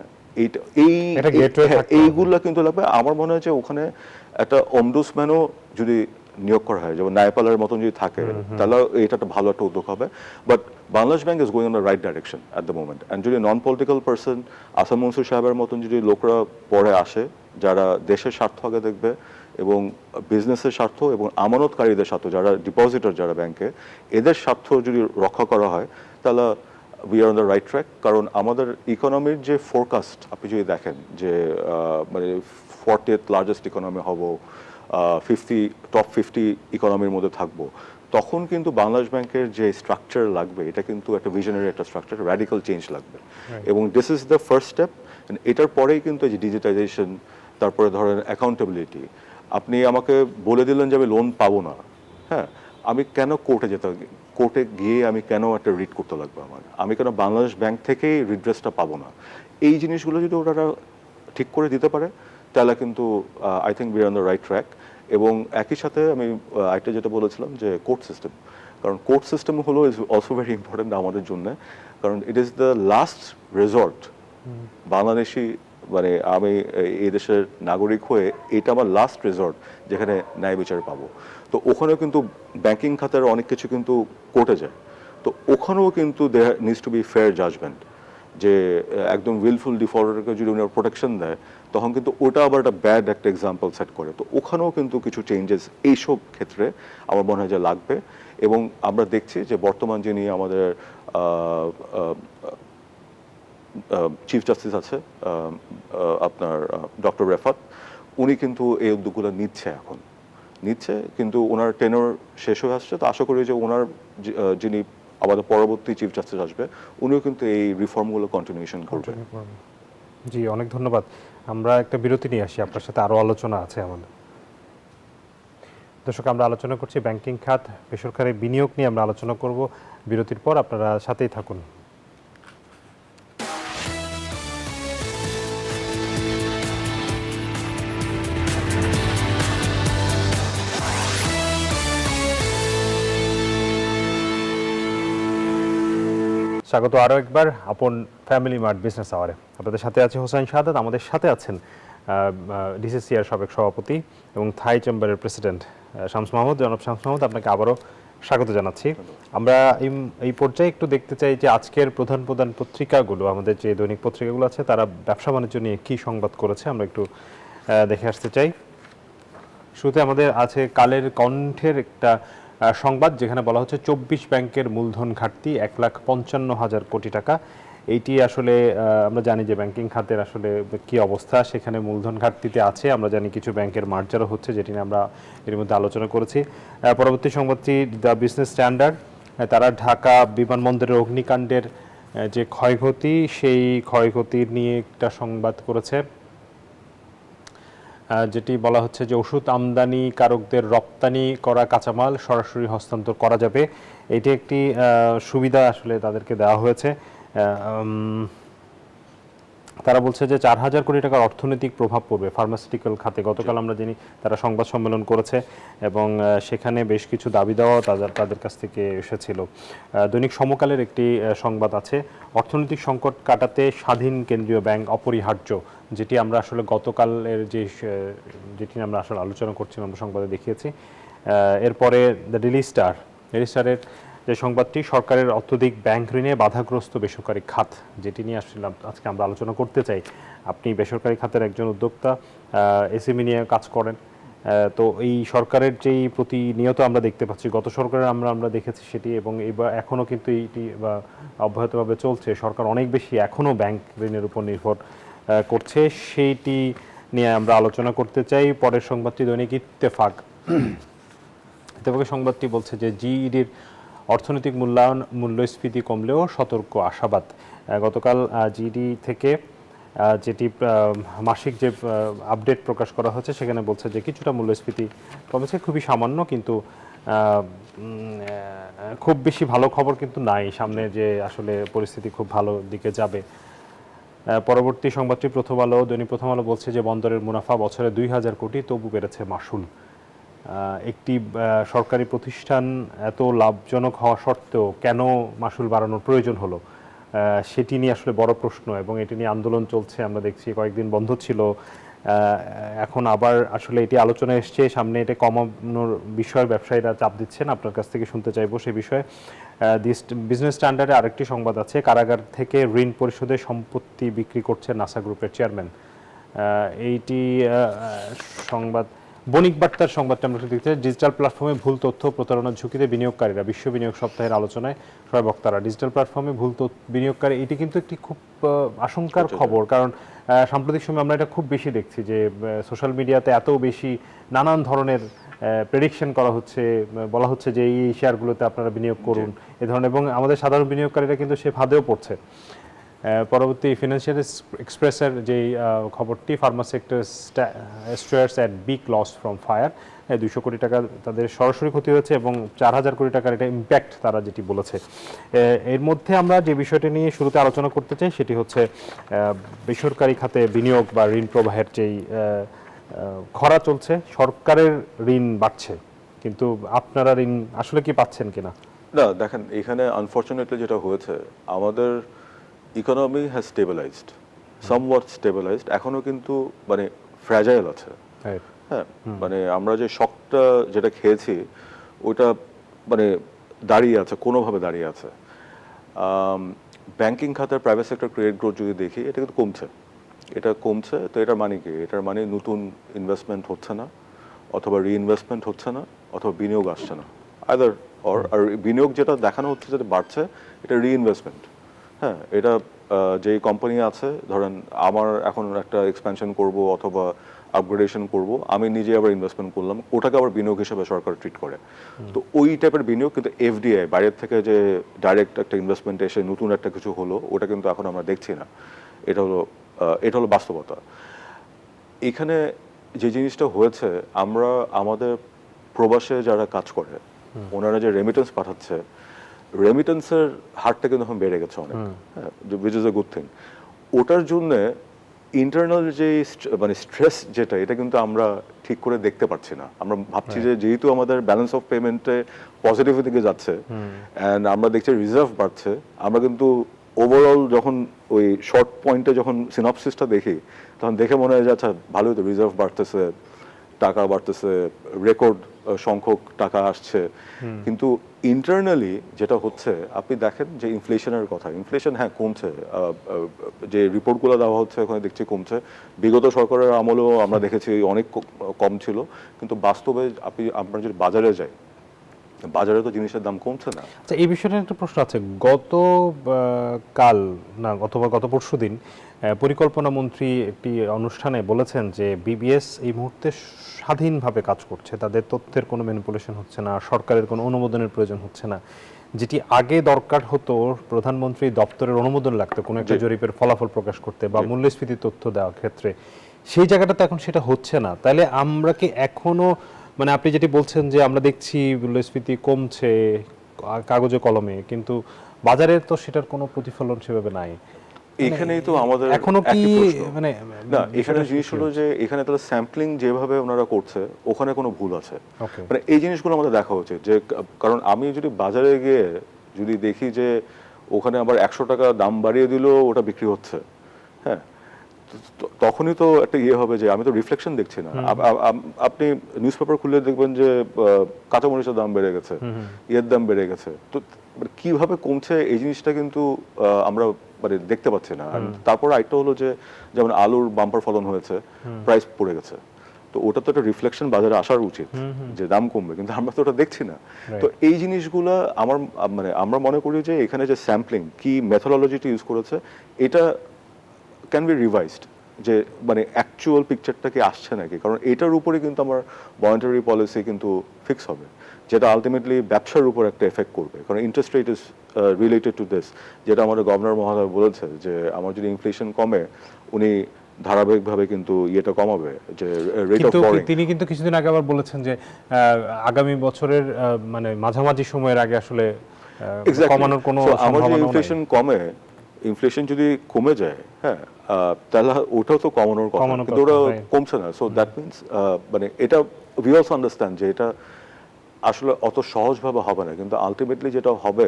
এইগুলা কিন্তু লাগবে। আমার মনে হয় যে ওখানে একটা অমবুডসম্যানও যদি নিয়োগ করা হয়, যেমন ন্যায়পালের মতন যদি থাকে, তাহলে এটা একটা ভালো একটা উদ্যোগ হবে। But Bangladesh bank is going on the right direction at the moment. And যদি non political person, Ahsan Mansur সাহেবের মতন যদি লোকরা পরে আসে, যারা দেশের স্বার্থ আগে দেখবে এবং বিজনেসের স্বার্থ এবং আমানতকারীদের স্বার্থ, যারা ডিপোজিটর যারা ব্যাংকে, এদের স্বার্থ যদি রক্ষা করা হয়, তাহলে we are on the right track. কারণ আমাদের ইকোনমির যে ফোরকাস্ট আপনি যদি দেখেন যে মানে 40th লার্জেস্ট ইকোনমি হব, টপ 50 ইকোনমির মধ্যে থাকবো, তখন কিন্তু বাংলাদেশ ব্যাংকের যে স্ট্রাকচার লাগবে, এটা কিন্তু একটা ভিশনারি একটা স্ট্রাকচার, র্যাডিক্যাল চেঞ্জ লাগবে। এবং this is the first step. এটার পরেই কিন্তু এই যে ডিজিটাইজেশন, তারপরে ধরেন অ্যাকাউন্টেবিলিটি। আপনি আমাকে বলে দিলেন যে আমি লোন পাবো না, হ্যাঁ, আমি কেন কোর্টে যেতে, কোর্টে গিয়ে আমি কেন একটা রিড করতে লাগবে, আমি কেন বাংলাদেশ ব্যাংক থেকেই রিড্রেসটা পাবো না? এই জিনিসগুলো যদি ওরা ঠিক করে দিতে পারে, তাহলে কিন্তু I think we are on the right track. এবং একই সাথে আমি একটা যেটা বলেছিলাম যে কোর্ট সিস্টেম, কারণ কোর্ট সিস্টেম হলো ইজ অলসো ভেরি ইম্পর্টেন্ট আমাদের জন্য, কারণ it is the last resort. Bangladeshi মানে আমি এই দেশের নাগরিক হয়ে এটা আমার লাস্ট রেজর্ট যেখানে ন্যায় বিচার পাবো। তো ওখানেও কিন্তু ব্যাংকিং খাতের অনেক কিছু কিন্তু কোর্টে যায়, তো ওখানেও কিন্তু there needs to be fair judgement, যে একদম উইলফুল ডিফল্টারকে যদি উনি প্রোটেকশন দেয়, তখন কিন্তু ওটা আবার একটা ব্যাড একটা এক্সাম্পল সেট করে। তো ওখানেও কিন্তু কিছু চেঞ্জেস এইসব ক্ষেত্রে আমার মনে হয় যে লাগবে। এবং আমরা দেখছি যে বর্তমান যিনি আমাদের চিফ জাস্টিস আছে আপনার ডক্টর রেফাত, উনি কিন্তু এই উদ্যোগগুলো নিচ্ছে, কিন্তু ওনার টেনর শেষ হয়ে আসছে। তো আশা করি যে ওনার যিনি আমাদের পরবর্তী চিফ জাস্টিস আসবে, উনিও কিন্তু এই রিফর্মগুলো কন্টিনিউশন করবেন। জি, অনেক ধন্যবাদ। আমরা একটা বিরতি নিয়ে আসি, আপনার সাথে আরও আলোচনা আছে আমাদের। দর্শক, আমরা আলোচনা করছি ব্যাংকিং খাত, বেসরকারি বিনিয়োগ নিয়ে আমরা আলোচনা করব বিরতির পর। আপনারা সাথেই থাকুন। স্বাগত আরও একবার আপন ফ্যামিলি মার্ট বিজনেস আওয়ারে। আপনাদের সাথে আছে হোসাইন শাহাদাত, আমাদের সাথে আছেন ডিসিসিআর সাবেক সভাপতি এবং থাই চেম্বারের প্রেসিডেন্ট শামস মাহমুদ। জনাব শামস মাহমুদ, আপনাকে আবারও স্বাগত জানাচ্ছি। আমরা এই পর্যায়ে একটু দেখতে চাই যে আজকের প্রধান পত্রিকাগুলো, আমাদের যে দৈনিক পত্রিকাগুলো আছে, তারা ব্যবসা বাণিজ্য নিয়ে কী সংবাদ করেছে আমরা একটু দেখে আসতে চাই। শুরুতে আমাদের আছে কালের কণ্ঠের একটা সংবাদ, যেখানে বলা হচ্ছে 24 ব্যাংকের মূলধন ঘাটতি 1,55,000 কোটি টাকা। এইটি আসলে আমরা জানি যে ব্যাংকিং খাতের আসলে কি অবস্থা, সেখানে মূলধন ঘাটতিতে আছে। আমরা জানি কিছু ব্যাংকের মার্জারও হচ্ছে, যেটি নিয়ে আমরা এর মধ্যে আলোচনা করেছি। পরবর্তী সংবাদটি দ্য বিজনেস স্ট্যান্ডার্ড, তারা ঢাকা বিমানবন্দরের অগ্নিকাণ্ডের যে ক্ষয়ক্ষতি, সেই ক্ষয়ক্ষতির নিয়ে একটা সংবাদ করেছে, যেটি বলা হচ্ছে যে ওষুধ আমদানিকারকদের রপ্তানি করা কাঁচামাল সরাসরি হস্তান্তর করা যাবে। এটি একটি সুবিধা আসলে তাদেরকে দেওয়া হয়েছে। তারা বলছে যে 4,000 কোটি টাকার অর্থনৈতিক প্রভাব পড়বে ফার্মাসিউটিক্যাল খাতে। গতকাল আমরা জানি তারা সংবাদ সম্মেলন করেছে এবং সেখানে বেশ কিছু দাবি দেওয়া তাদের কাছ থেকে এসেছিল। দৈনিক সমকালের একটি সংবাদ আছে, অর্থনৈতিক সংকট কাটাতে স্বাধীন কেন্দ্রীয় ব্যাংক অপরিহার্য, যেটি আমরা আসলে গতকালের যেটি আমরা আসলে আলোচনা করছিলাম, আমরা সংবাদে দেখিয়েছি। এরপরে দ্য ডেইলি স্টারের যে সংবাদটি, সরকারের অত্যধিক ব্যাংক ঋণে বাধাগ্রস্ত বেসরকারি খাত, যেটি নিয়ে আসলে আজকে আমরা আলোচনা করতে চাই। আপনি বেসরকারি খাতের একজন উদ্যোক্তা, এসএমই নিয়ে কাজ করেন, তো এই সরকারের যেই প্রতিনিয়ত আমরা দেখতে পাচ্ছি, গত সরকারের আমরা দেখেছি সেটি, এবং এবার এখনও কিন্তু এইটি অব্যাহতভাবে চলছে। সরকার অনেক বেশি এখনও ব্যাংক ঋণের উপর নির্ভর করছে, সেইটি নিয়ে আমরা আলোচনা করতে চাই। পরের সংবাদটি দৈনিক ইত্তেফাকের সংবাদটি বলছে যে জিইডির অর্থনৈতিক মূল্যস্ফীতি কমলেও সতর্ক আশাবাদ। গতকাল জিইডি থেকে যেটি মাসিক যে আপডেট প্রকাশ করা হয়েছে, সেখানে বলছে যে কিছুটা মূল্যস্ফীতি কমেছে, খুবই সামান্য, কিন্তু খুব বেশি ভালো খবর কিন্তু নাই সামনে, যে আসলে পরিস্থিতি খুব ভালো দিকে যাবে। পরবর্তী সংবাদটি দৈনিক প্রথম আলো বলছে যে বন্দরের মুনাফা বছরে 2,000 কোটি, তবু বেড়েছে মাশুল। একটি সরকারি প্রতিষ্ঠান এত লাভজনক হওয়া সত্ত্বেও কেন মাশুল বাড়ানোর প্রয়োজন হলো, সেটি নিয়ে আসলে বড় প্রশ্ন, এবং এটি নিয়ে আন্দোলন চলছে। আমরা দেখছি কয়েকদিন বন্ধ ছিল, এখন আবার আসলে এটি আলোচনায় এসছে, সামনে এটা কমানোর বিষয়ে ব্যবসায়ীরা চাপ দিচ্ছেন। আপনার কাছ থেকে শুনতে চাইবো সেই বিষয়ে। বিজনেস স্ট্যান্ডার্ডে আরেকটি সংবাদ আছে, কারাগার থেকে ঋণ পরিশোধে সম্পত্তি বিক্রি করছে নাসা গ্রুপের চেয়ারম্যান। এইটি সংবাদ। বণিক বার্তার সংবাদটা আমরা দেখতে চাই, ডিজিটাল প্ল্যাটফর্মে ভুল তথ্য প্রতারণার ঝুঁকিতে বিনিয়োগকারীরা, বিশ্ব বিনিয়োগ সপ্তাহের আলোচনায় সবাই বক্তারা। ডিজিটাল প্ল্যাটফর্মে ভুল বিনিয়োগকারী, এটি কিন্তু একটি খুব আশঙ্কার খবর, কারণ সাম্প্রতিক সময় আমরা এটা খুব বেশি দেখছি যে সোশ্যাল মিডিয়াতে এত বেশি নানান ধরনের প্রেডিকশন করা হচ্ছে, বলা হচ্ছে যে এই শেয়ারগুলোতে আপনারা বিনিয়োগ করুন, এ ধরনের, এবং আমাদের সাধারণ বিনিয়োগকারীরা কিন্তু সে ফাঁদেও পড়ছে। পরবর্তী ফিনান্সিয়াল এক্সপ্রেসের যেই খবরটি, pharma sector stares at big loss from fire, 200 crore টাকা তাদের সরাসরি ক্ষতি হয়েছে, এবং 4,000 কোটি টাকার এটা ইম্প্যাক্ট তারা যেটি বলেছে। এর মধ্যে আমরা যে বিষয়টি নিয়ে শুরুতে আলোচনা করতে চাই, সেটি হচ্ছে বেসরকারি খাতে বিনিয়োগ বা ঋণ প্রবাহের যেই খরা চলছে। সরকারের ঋণ বাড়ছে, কিন্তু আপনারা ঋণ আসলে কি পাচ্ছেন কিনা? না, দেখেন, এখানে আনফরচুনেটলি যেটা হয়েছে, আমাদের economy has stabilised, somewhat stabilised, এখনো কিন্তু মানে ফ্র্যাজাইল আছে। হ্যাঁ, মানে আমরা যে শকটা যেটা খেয়েছি ওইটা মানে দাঁড়িয়ে আছে, কোনোভাবে দাঁড়িয়ে আছে। ব্যাংকিং খাতের প্রাইভেট সেক্টর ক্রেডিট গ্রোথ যদি দেখি, এটা কিন্তু কমছে। তো এটার মানে কি? এটার মানে নতুন ইনভেস্টমেন্ট হচ্ছে না, অথবা রিইনভেস্টমেন্ট হচ্ছে না, অথবা বিনিয়োগ আসছে না, আইদার অর। আর বিনিয়োগ যেটা দেখানো হচ্ছে যেটা বাড়ছে, এটা রিইনভেস্টমেন্ট। হ্যাঁ, এটা যেই কোম্পানি আছে, ধরেন আমার এখন একটা এক্সপ্যানশন করব অথবা আপগ্রেডেশন করব, আমি নিজে আবার ইনভেস্টমেন্ট করলাম, ওটাকে আবার বিনিয়োগ হিসেবে সরকার ট্রিট করে। তো ওই টাইপের বিনিয়োগ, কিন্তু এফডিআই বাইরের থেকে যে ডাইরেক্ট একটা ইনভেস্টমেন্ট এসে নতুন একটা কিছু হলো, ওটা কিন্তু এখন আমরা দেখছি না। এটা হলো বাস্তবতা। এখানে যে জিনিসটা হয়েছে, আমরা আমাদের প্রবাসে যারা কাজ করে, ওনারা যে রেমিটেন্স পাঠাচ্ছে, রেমিটেন্সের হারটা কিন্তু এখন বেড়ে গেছে অনেক, which is a good thing। ওটার জন্য ইন্টারনাল যে মানে স্ট্রেস যেটা, এটা কিন্তু আমরা ঠিক করে দেখতে পাচ্ছি না। আমরা ভাবছি যে যেহেতু আমাদের ব্যালেন্স অফ পেমেন্টে পজিটিভ দিকে যাচ্ছে, অ্যান্ড আমরা দেখছি রিজার্ভ বাড়ছে, আমরা কিন্তু ওভারঅল যখন ওই শর্ট পয়েন্টে যখন সিনপসিসটা দেখি, তখন দেখে মনে হয় যে আচ্ছা ভালোই তো, রিজার্ভ বাড়তেছে, টাকা বাড়তেছে, রেকর্ড সংখ্যক টাকা আসছে। কিন্তু ইন্টারনালি যেটা হচ্ছে, আপনি দেখেন যে ইনফ্লেশনের কথা, ইনফ্লেশন হ্যাঁ কমছে, যে রিপোর্টগুলো দেওয়া হচ্ছে ওখানে দেখছি কমছে। বিগত সরকারের আমলেও আমরা দেখেছি অনেক কম ছিল, কিন্তু বাস্তবে আপনার যদি বাজারে যাই, বাজারে তো জিনিসের দাম কমছে না। আচ্ছা, এই বিষয়টা একটা প্রশ্ন আছে। কাল না অথবা গত পরশুদিন পরিকল্পনা মন্ত্রী একটি অনুষ্ঠানে বলেছেন যে বিবিএস এই মুহূর্তে স্বাধীনভাবে কাজ করছে, তাদের তথ্যের কোনো ম্যানিপুলেশন হচ্ছে না, সরকারের কোনো অনুমোদনের প্রয়োজন হচ্ছে না। যেটি আগে দরকার হতো, প্রধানমন্ত্রী দপ্তরের অনুমোদন লাগতো কোনো একটা জরিপের ফলাফল প্রকাশ করতে বা মূল্যস্ফীতি তথ্য দেওয়ার ক্ষেত্রে, সেই জায়গাটাতে এখন সেটা হচ্ছে না। তাহলে আমরা কি এখনো, মানে আপনি যেটি বলছেন যে আমরা দেখছি মূল্যস্ফীতি কমছে কাগজে কলমে, কিন্তু বাজারে তো সেটার কোনো প্রতিফলন সেভাবে নাই। এখানেই তো আমাদের এখনো কি একই প্রশ্ন। মানে না, এখানে জিনিস হলো যে এখানে তাহলে স্যাম্পলিং যেভাবে ওনারা করছে ওখানে কোনো ভুল আছে। ওকে, মানে এই জিনিসগুলো আমাদের দেখা উচিত যে, কারণ আমি যদি বাজারে গিয়ে যদি দেখি যে ওখানে আবার 100 টাকা দাম বাড়িয়ে দিল ওটা বিক্রি হচ্ছে, হ্যাঁ, তখনই তো একটা ইয়ে হবে যে আমি তো রিফ্লেকশন দেখছি না। আপনি নিউজ পেপার খুলে দেখবেন যে কাঁচামরিচের দাম বেড়ে গেছে, ইয়ের দাম বেড়ে গেছে, তো কিভাবে কমছে এই জিনিসটা কিন্তু আমরা মানে দেখতে পাচ্ছি না। আর তারপর আরেকটা হলো যে যেমন আলুর বাম্পার ফলন হয়েছে, প্রাইস পড়ে গেছে, তো ওটা তো একটা রিফ্লেকশন বাজারে আসার উচিত যে দাম কমবে, কিন্তু আমরা তো ওটা দেখছি না। তো এই জিনিসগুলো আমরা মনে করি যে এখানে যে স্যাম্পলিং কি মেথোডোলজিটা ইউজ করেছে এটা ক্যান বি রিভাইজড, যে মানে অ্যাকচুয়াল পিকচারটা কি আসছে নাকি, কারণ এটার উপরে কিন্তু আমার মনিটারি পলিসি কিন্তু ফিক্স হবে, যেটা আলটিমেটলি ব্যবসার উপর একটা এফেক্ট করবে। কারণ interest rate is related to this, যেটা আমাদের গভর্নর মহোদয় বলেছে যে আমার যদি ইনফ্লেশন কমে উনি ধারাবাহিকভাবে কিন্তু ইয়েটা কমাবে, যে রেট অফ বরোইং। তিনি কিন্তু কিছুদিন আগে আবার বলেছেন যে আগামী বছরের মানে মাঝামাঝি সময়ের আগে আসলে কমানোর কোনো সম্ভাবনা নেই। ইনফ্লেশন যদি কমে যায়, হ্যাঁ, তাহলে ওটাও তো কমানোর কথা, কিন্তু ওটা কমছে না। সো দ্যাট মিনস মানে এটা উই অলসো আন্ডারস্ট্যান্ড যে এটা আসলে অত সহজভাবে হবে না, কিন্তু আলটিমেটলি যেটা হবে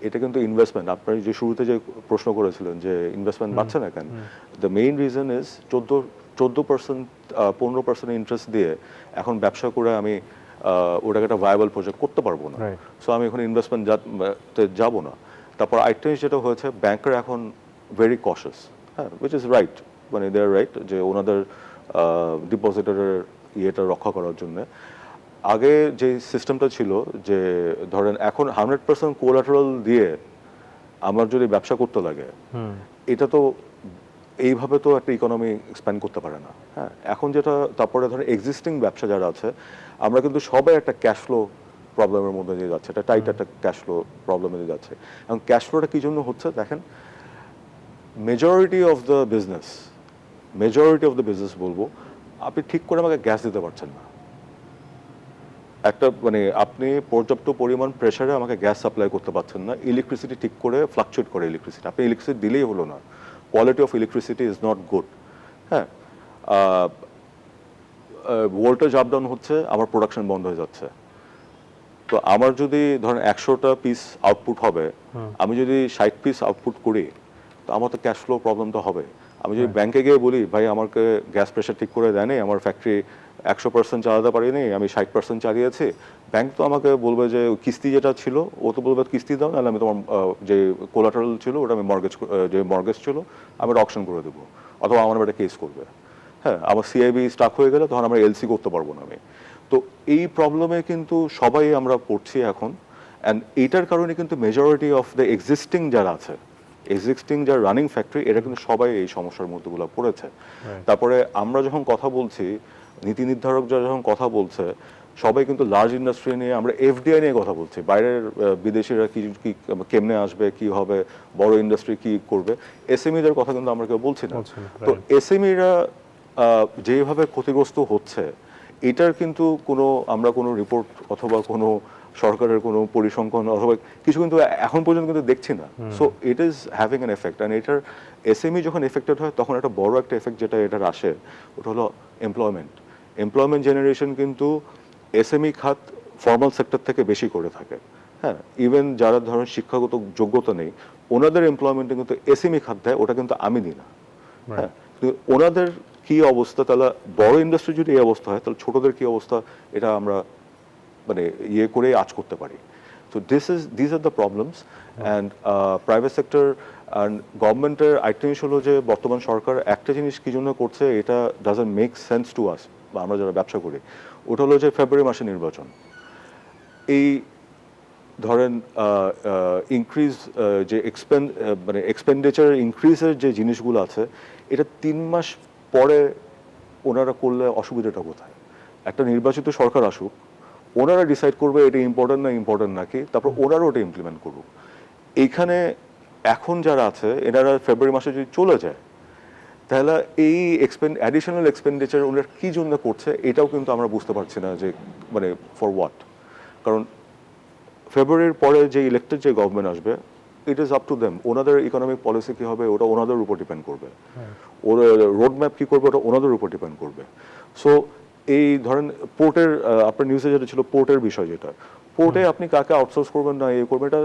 এটা কিন্তু ইনভেস্টমেন্ট। আপনার যে শুরুতে যে প্রশ্ন করেছিলেন যে ইনভেস্টমেন্ট বাড়ছে না কেন, the main reason is 14% 15% interest দিয়ে এখন ব্যবসা করে আমি ওটাকে একটা ভায়াবল প্রজেক্ট করতে পারবো না। সো আমি এখন ইনভেস্টমেন্ট যাবো না। তারপর আরেকটা জিনিস যেটা হয়েছে, ব্যাংকার এখন ভেরি কশাস, হ্যাঁ, উইচ ইজ রাইট, মানে দে আর রাইট যে ওনাদের ডিপোজিটরের ইয়েটা রক্ষা করার জন্য। আগে যে সিস্টেমটা ছিল যে ধরেন এখন 100% কোলাটারাল দিয়ে আমার যদি ব্যবসা করতে লাগে, এটা তো এইভাবে তো একটা ইকোনমি এক্সপ্যান্ড করতে পারে না, হ্যাঁ। এখন যেটা তারপরে ধরেন এক্সিস্টিং ব্যবসা যারা আছে, আমরা কিন্তু সবাই একটা ক্যাশ ফ্লো প্রবলেমের মধ্যে দিয়ে যাচ্ছে, একটা টাইট একটা ক্যাশ ফ্লো প্রবলেমে দিয়ে যাচ্ছে। এবং ক্যাশ ফ্লোটা কি জন্য হচ্ছে দেখেন, মেজরিটি অফ দ্য বিজনেস বলবো, আপনি ঠিক করে আমাকে গ্যাস দিতে পারছেন না। একটা মানে আপনি পর্যাপ্ত পরিমাণ প্রেসারে আমাকে গ্যাস সাপ্লাই করতে পারছেন না। ইলেকট্রিসিটি ঠিক করে ফ্লাকচুয়েট করে ইলেকট্রিসিটি, আপনি ইলেকট্রিসিটি দিলেই হলো না। Quality of electricity is not good, হ্যাঁ। ভোল্টেজ আপ ডাউন হচ্ছে, আমার প্রোডাকশন বন্ধ হয়ে যাচ্ছে। তো আমার যদি ধরেন 100টা পিস আউটপুট হবে, আমি যদি 60 পিস আউটপুট করি, তো আমার তো ক্যাশ ফ্লো প্রবলেম তো হবে। আমি যদি ব্যাংকে গিয়ে বলি ভাই আমাকে গ্যাস প্রেশার ঠিক করে দেয়নি, আমার ফ্যাক্টরি 100% চালাতে পারিনি, আমি 60% চালিয়েছি, ব্যাংক তো আমাকে বলবে যে কিস্তি যেটা ছিল ও তো বলবে কিস্তি দাও, নাহলে আমি তোমার যে কোলাটারাল ছিল ওটা আমি মর্গেজ ছিল আমি অকশন করে দেবো, অথবা আমার একটা কেস করবে, হ্যাঁ। আমার সিআইবি স্টাক হয়ে গেলে তখন আমরা এলসি করতে পারবো না আমি। তো এই প্রবলেমে কিন্তু সবাই আমরা পড়ছি এখন, অ্যান্ড এইটার কারণে কিন্তু মেজরিটি অফ দ্য এক্সিস্টিং যারা রানিং ফ্যাক্টরি, এরা কিন্তু সবাই এই সমস্যার মধ্যেগুলো পড়েছে। তারপরে আমরা যখন কথা বলছি, নীতি নির্ধারকরা যখন কথা বলছে, সবাই কিন্তু লার্জ ইন্ডাস্ট্রি নিয়ে, আমরা এফডিআই নিয়ে কথা বলছি, বাইরের বিদেশিরা কি কেমনে আসবে, কি হবে, বড় ইন্ডাস্ট্রি কি করবে, এসএমইদের কথা কিন্তু আমরা কেউ বলছি না। তো এসএমইরা যেভাবে ক্ষতিগ্রস্ত হচ্ছে, এটার কিন্তু আমরা কোনো রিপোর্ট অথবা কোনো সরকারের কোনো পরিসংখ্যান অথবা কিছু কিন্তু এখন পর্যন্ত কিন্তু দেখছি না। So it is having an effect, and এটার এসএমই যখন এফেক্টেড হয় তখন একটা বড় একটা এফেক্ট যেটা এটার আসে, ওটা হলো এমপ্লয়মেন্ট জেনারেশন কিন্তু এসএমই খাত ফর্মাল সেক্টর থেকে বেশি করে থাকে, হ্যাঁ। ইভেন যারা ধরেন শিক্ষাগত যোগ্যতা নেই, ওনাদের এমপ্লয়মেন্টে কিন্তু এসএমই খাত দেয়, ওটা কিন্তু আমি দিই না, হ্যাঁ। ওনাদের কি অবস্থা, তাহলে বড় ইন্ডাস্ট্রি যদি এই অবস্থা হয়, তাহলে ছোটদের কি অবস্থা, এটা আমরা মানে ইয়ে করে আজ করতে পারি। তো this are the problems, and private sector and গভর্নমেন্টের আরেকটা জিনিস হলো যে বর্তমান সরকার একটা জিনিস কি জন্য করছে, এটা doesn't make sense to us, বা আমরা যারা ব্যবসা করি, ওটা হলো যে ফেব্রুয়ারি মাসে নির্বাচন। এই ধরেন ইনক্রিজ যে মানে এক্সপেন্ডিচার ইনক্রিজের যে জিনিসগুলো আছে এটা 3 মাস পরে ওনারা করলে অসুবিধাটা কোথায়? একটা নির্বাচিত সরকার আসুক, ওনারা ডিসাইড করবে এটা ইম্পর্টেন্ট নাকি, তারপর ওনারা ওটা ইমপ্লিমেন্ট করুক। এইখানে এখন যারা আছে এনারা ফেব্রুয়ারি মাসে যদি চলে যায়, তাহলে এই অ্যাডিশনাল এক্সপেন্ডিচার ওনারা কী জন্য করছে এটাও কিন্তু আমরা বুঝতে পারছি না, যে মানে ফর হোয়াট। কারণ ফেব্রুয়ারির পরে যে ইলেক্টেড যে গভর্নমেন্ট আসবে, it is up to them. ওনাদের ইকোনমিক পলিসি কী হবে ওটা ওনাদের উপর ডিপেন্ড করবে, ওর রোড ম্যাপ কী করবে ওটা ওনাদের উপর ডিপেন্ড করবে। সো এই ধরেন পোর্টের, আপনার নিউজে যেটা ছিল পোর্টের বিষয়, যেটা পোর্টে আপনি কাকে আউটসোর্স করবেন না এই করবেন, এটা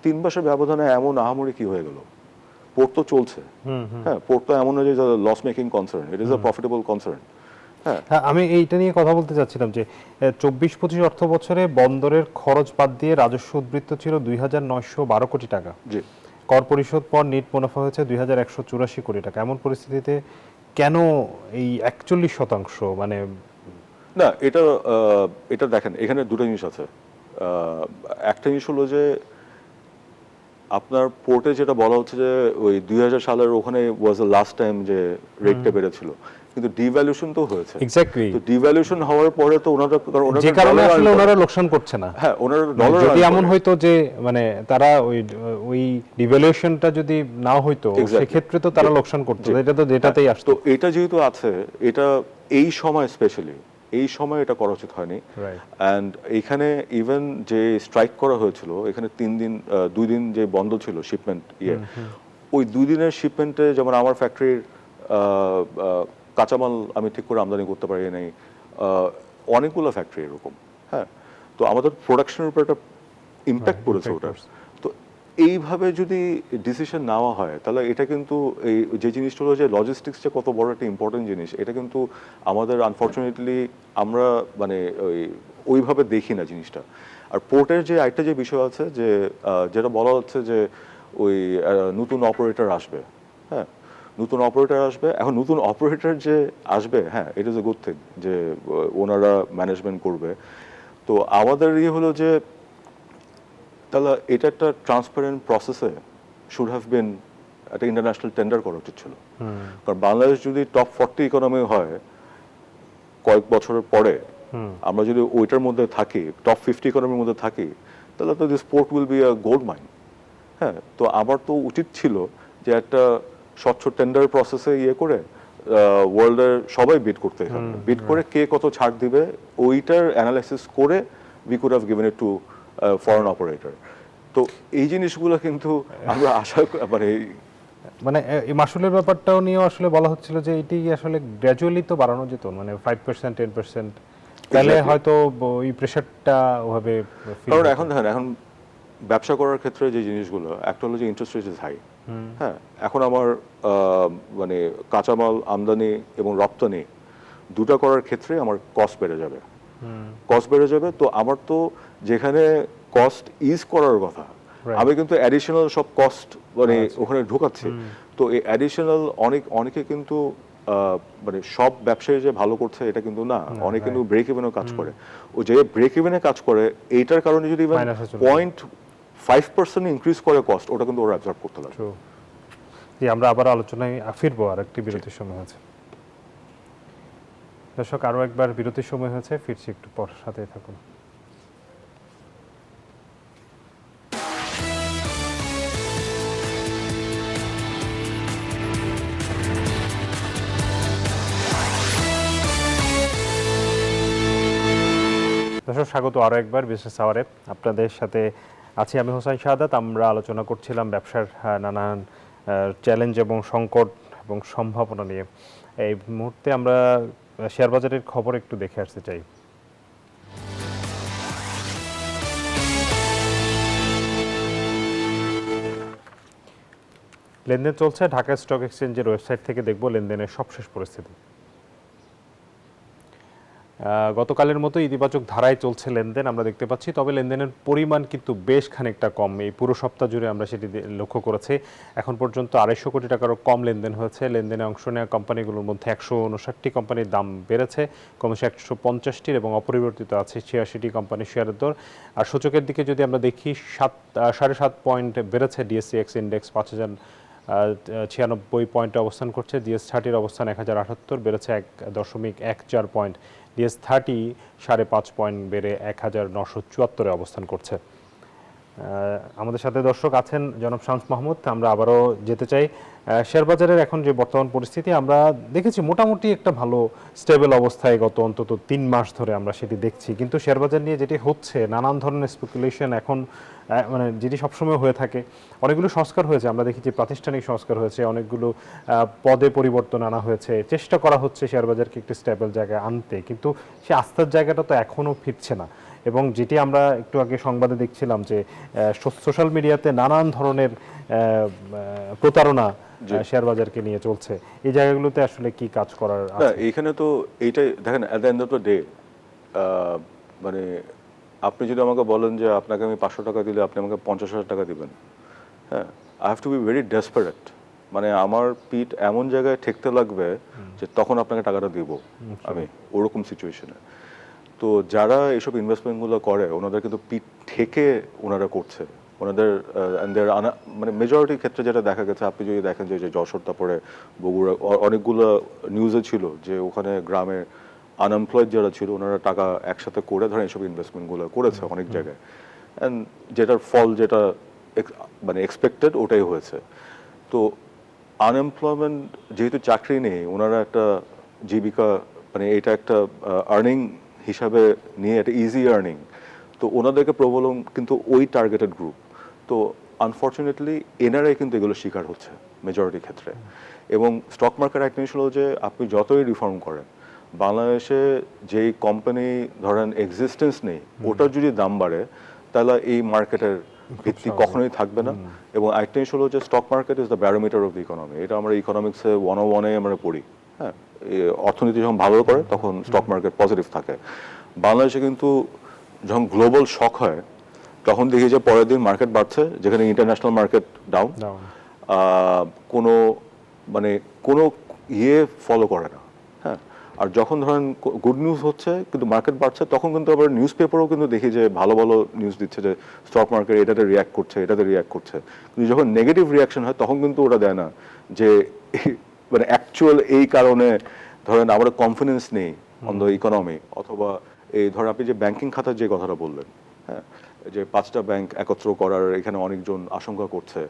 3 মাসের ব্যবধানে এমন আহামরি কি হয়ে গেল? পোর্ট তো চলছে, হ্যাঁ, পোর্ট তো এমন নয় যে loss making concern, it is a profitable concern. হ্যাঁ, আমি এইটা নিয়ে কথা বলতে চাচ্ছিলাম যে 24-25 অর্থ বছরে বন্দরের খরচ বাদ দিয়ে রাজস্ব উদ্বৃত্ত ছিল 2,912 কোটি টাকা। জি, কর পরিশোধ পর নিট মুনাফা হয়েছে 2,184 কোটি টাকা। এমন পরিস্থিতিতে কেন এই 41%? মানে না, এটা দেখেন, এখানে দুটো জিনিস আছে। একটা জিনিস হলো যে আপনার পোর্টে যেটা বলা হচ্ছে যে ওই 2000 সালের ওখানে ওয়াজ দ্য লাস্ট টাইম যে রেটটা বেড়েছিল, কিন্তু ডিভ্যালুয়েশন তো হয়েছে। এক্স্যাক্টলি, তো ডিভ্যালুয়েশন হওয়ার পরে তো যে কারণে আসলে ওনারা লোকসান করছে না। হ্যাঁ, ওনারা ডলার, যদি এমন হইতো যে মানে তারা ওই ডিভ্যালুয়েশনটা যদি না হইতো সেক্ষেত্রে তো তারা লোকসান করতো, এটা তো যেটাতেই আসতো। তো এটা যেহেতু আছে, এটা এই সময় স্পেশালি এই সময় এটা করা উচিত হয়নি। অ্যান্ড এইখানে ইভেন যে স্ট্রাইক করা হয়েছিল, এখানে 2 দিন যে বন্ধ ছিল শিপমেন্ট, ওই 2 দিনের শিপমেন্টে যেমন আমার ফ্যাক্টরির কাঁচামাল আমি ঠিক করে আমদানি করতে পারি নাই, অনেকগুলো ফ্যাক্টরি এরকম। হ্যাঁ, তো আমাদের প্রোডাকশনের উপর একটা ইম্প্যাক্ট পড়েছে ওটা। তো এইভাবে যদি ডিসিশন নেওয়া হয়, তাহলে এটা কিন্তু এই যে জিনিসটা হলো যে লজিস্টিক্স যে কত বড় একটা ইম্পর্টেন্ট জিনিস, এটা কিন্তু আমাদের আনফর্চুনেটলি আমরা মানে ওইভাবে দেখি না জিনিসটা। আর পোর্টের যে একটা যে বিষয় আছে, যে যেটা বলা হচ্ছে যে ওই নতুন অপারেটর আসবে, হ্যাঁ, নতুন অপারেটর আসবে। এখন নতুন অপারেটর যে আসবে, হ্যাঁ, it is a good thing যে ওনারা ম্যানেজমেন্ট করবে। তো আমাদের হলো যে তাহলে এটা একটা ট্রান্সপারেন্ট প্রসেসে শুড হ্যাভ বিন একটা ইন্টারন্যাশনাল টেন্ডার করা উচিত ছিল। কারণ বাংলাদেশ যদি টপ 40 ইকোনমি হয় কয়েক বছরের পরে, আমরা যদি ওইটার মধ্যে থাকি, টপ 50 ইকোনমির মধ্যে থাকি, তাহলে তো this port will be a gold mine. হ্যাঁ, তো আমার তো উচিত ছিল যে একটা স্বচ্ছ টেন্ডার প্রসেসে করে ওয়ার্ল্ডের সবাই বিড করতে হবে, বিড করে কে কত ছাড় দিবে ওইটার অ্যানালাইসিস করে we could have given it two foreign operator. তো এই জিনিসগুলো কিন্তু আমরা আশা মানে এই মাসুলের ব্যাপারটাও নিয়েও আসলে বলা হচ্ছিল যে এটি আসলে গ্র্যাজুয়ালি তো বাড়ানো যেত, মানে 5%, 10%, তাহলে হয়তো ওই প্রেশারটা ওভাবে। কারণ এখন দেখেন, এখন ব্যবসা করার ক্ষেত্রে যে জিনিসগুলো, একটা হলো যে ইন্টারেস্ট রেট ইজ হাই। হ্যাঁ, এখন আমার মানে কাঁচামাল আমদানি এবং রপ্তানি দুটো করার ক্ষেত্রে আমার কস্ট বেড়ে যাবে। তো আমার তো যেখানে কস্ট ইজ করার কথা, আমি কিন্তু অ্যাডিশনাল সব কস্ট মানে ওখানে ঢোকাচ্ছি। তো এই অ্যাডিশনাল অনেকে কিন্তু মানে সব ব্যবসায়ী যে ভালো করছে এটা কিন্তু না, অনেকে কিন্তু ব্রেক ইভেনও কাজ করে। ও যে ব্রেক ইভেনে কাজ করে এইটার কারণে যদি 0.5% ইনক্রিজ করে কস্ট, ওটা কিন্তু ওরা অ্যাবজর্ব করতে লাগে। জি, আমরা আবার আলোচনায় ফিরবো, আর একটি বিরতির সময় হয়েছে। দর্শক, আরও একবার বিরতির সময় হয়েছে, ফিরছি একটু পর, সাথে থাকুন। দর্শক, স্বাগত আরও একবার বিজনেস আওয়ারে। আপনাদের সাথে আছি আমি হোসাইন শাহাদাত। আমরা আলোচনা করছিলাম ব্যবসার নানান চ্যালেঞ্জ এবং সংকট এবং সম্ভাবনা নিয়ে। এই মুহূর্তে আমরা শেয়ার বাজারের খবর একটু দেখে আসতে চাই। লেনদেন চলছে ঢাকা স্টক এক্সচেঞ্জের ওয়েবসাইট থেকে, দেখব লেনদেনের সবশেষ পরিস্থিতি। গতকালের মতো ইতিবাচক ধারায় চলছে লেনদেন আমরা দেখতে পাচ্ছি, তবে লেনদেনের পরিমাণ কিন্তু বেশ খানিকটা কম। এই পুরো সপ্তাহ জুড়ে আমরা সেটি লক্ষ্য করেছি। এখন পর্যন্ত 250 কোটি টাকারও কম লেনদেন হয়েছে। লেনদেনে অংশ নেওয়া কোম্পানিগুলোর মধ্যে 159টি কোম্পানির দাম বেড়েছে, কমছে 150টির, এবং অপরিবর্তিত আছে 86টি কোম্পানির শেয়ারের দর। আর সূচকের দিকে যদি আমরা দেখি 7.5 পয়েন্ট বেড়েছে ডিএসসিএক্স ইন্ডেক্স 5096 পয়েন্টে অবস্থান করছে। ডিএস30 অবস্থান 1078, বেড়েছে 1.14 পয়েন্ট। ডিএস30 5.5 পয়েন্ট বেড়ে 1974 অবস্থান করছে। আমাদের সাথে দর্শক আছেন জনাব শামস মাহমুদ। আমরা আবারও যেতে চাই শেয়ার বাজারের এখন যে বর্তমান পরিস্থিতি, আমরা দেখেছি মোটামুটি একটা ভালো স্টেবল অবস্থায় গত অন্তত 3 মাস ধরে আমরা সেটি দেখছি, কিন্তু শেয়ার বাজার নিয়ে যেটি হচ্ছে নানান ধরনের স্পেকুলেশন এখন, মানে যেটি সবসময় হয়ে থাকে। অনেকগুলো সংস্কার হয়েছে, আমরা দেখেছি প্রাতিষ্ঠানিক সংস্কার হয়েছে, অনেকগুলো পদে পরিবর্তন আনা হয়েছে, চেষ্টা করা হচ্ছে শেয়ার বাজারকে একটি স্টেবল জায়গায় আনতে, কিন্তু সে আস্থার জায়গাটা তো এখনও ফিরছে না। এবং যেটি আমরা একটু আগে সংবাদে দেখছিলাম যে সোশ্যাল মিডিয়াতে নানান ধরনের প্রতারণা শেয়ার বাজারকে নিয়ে চলছে, এই জায়গাগুলোতে আসলে কি কাজ করার আছে? এইখানে তো এইটাই দেখেন, at the end of the day, মানে আপনি যদি আমাকে বলেন যে আপনাকে আমি 500 টাকা দিলে আপনি আমাকে 50,000 টাকা দিবেন, হ্যাঁ, I have to be very desperate, মানে আমার পিঠ এমন জায়গায় ঠেকতে লাগবে যে তখন আপনাকে টাকাটা দিব আমি, ওরকম সিচুয়েশনে। তো যারা এইসব ইনভেস্টমেন্টগুলো করে ওনাদের কিন্তু পিঠ ঠেকে ওনারা করছে, ওনাদের মানে মেজরিটির ক্ষেত্রে যেটা দেখা গেছে, আপনি যদি দেখেন যে যশোর, তারপরে বগুড়া, অনেকগুলো নিউজে ছিল যে ওখানে গ্রামে আনএমপ্লয়েড যারা ছিল ওনারা টাকা একসাথে করে ধরেন এইসব ইনভেস্টমেন্টগুলো করেছে অনেক জায়গায়, অ্যান্ড যেটার ফল যেটা মানে এক্সপেক্টেড ওটাই হয়েছে। তো আনএমপ্লয়মেন্ট যেহেতু চাকরি নেই, ওনারা একটা জীবিকা, মানে এটা একটা আর্নিং হিসাবে নিয়ে, একটা ইজি আর্নিং, তো ওনাদেরকে প্রবলেম কিন্তু ওই টার্গেটেড গ্রুপ। তো আনফর্চুনেটলি এনারাই কিন্তু এগুলো শিকার হচ্ছে মেজরিটির ক্ষেত্রে। এবং স্টক মার্কেট একটা জিনিস হলো যে আপনি যতই রিফর্ম করেন, বাংলাদেশে যেই কোম্পানি ধরেন এক্সিস্টেন্স নেই, ওটার যদি দাম বাড়ে তাহলে এই মার্কেটের ভিত্তি কখনোই থাকবে না। এবং আরেকটা জিনিস হলো যে stock market is the barometer of the economy, এটা আমরা ইকোনমিক্সে 101-এ আমরা পড়ি, হ্যাঁ, অর্থনীতি যখন ভালো করে তখন স্টক মার্কেট পজিটিভ থাকে। বাংলাদেশে কিন্তু যখন গ্লোবাল শক হয় তখন দেখি যে পরের দিন মার্কেট বাড়ছে, যেখানে ইন্টারন্যাশনাল মার্কেট ডাউন, কোনো মানে কোনো ফলো করে না, হ্যাঁ। আর যখন ধরেন গুড নিউজ হচ্ছে কিন্তু মার্কেট বাড়ছে, তখন কিন্তু আবার নিউজ পেপারও কিন্তু দেখি যে ভালো ভালো নিউজ দিচ্ছে যে স্টক মার্কেট এটাতে রিয়াক্ট করছে, এটাতে রিয়াক্ট করছে। কিন্তু যখন নেগেটিভ রিয়াকশন হয় তখন কিন্তু ওরা দেয় না যে মানে অ্যাকচুয়াল এই কারণে ধরেন আমাদের কনফিডেন্স নেই অন দ্য ইকোনমি, অথবা এই ধরেন আপনি যে ব্যাংকিং খাতার যে কথাটা বললেন, হ্যাঁ, যে 5টা ব্যাংক একত্র করার এখানে অনেকজন আশঙ্কা করছে,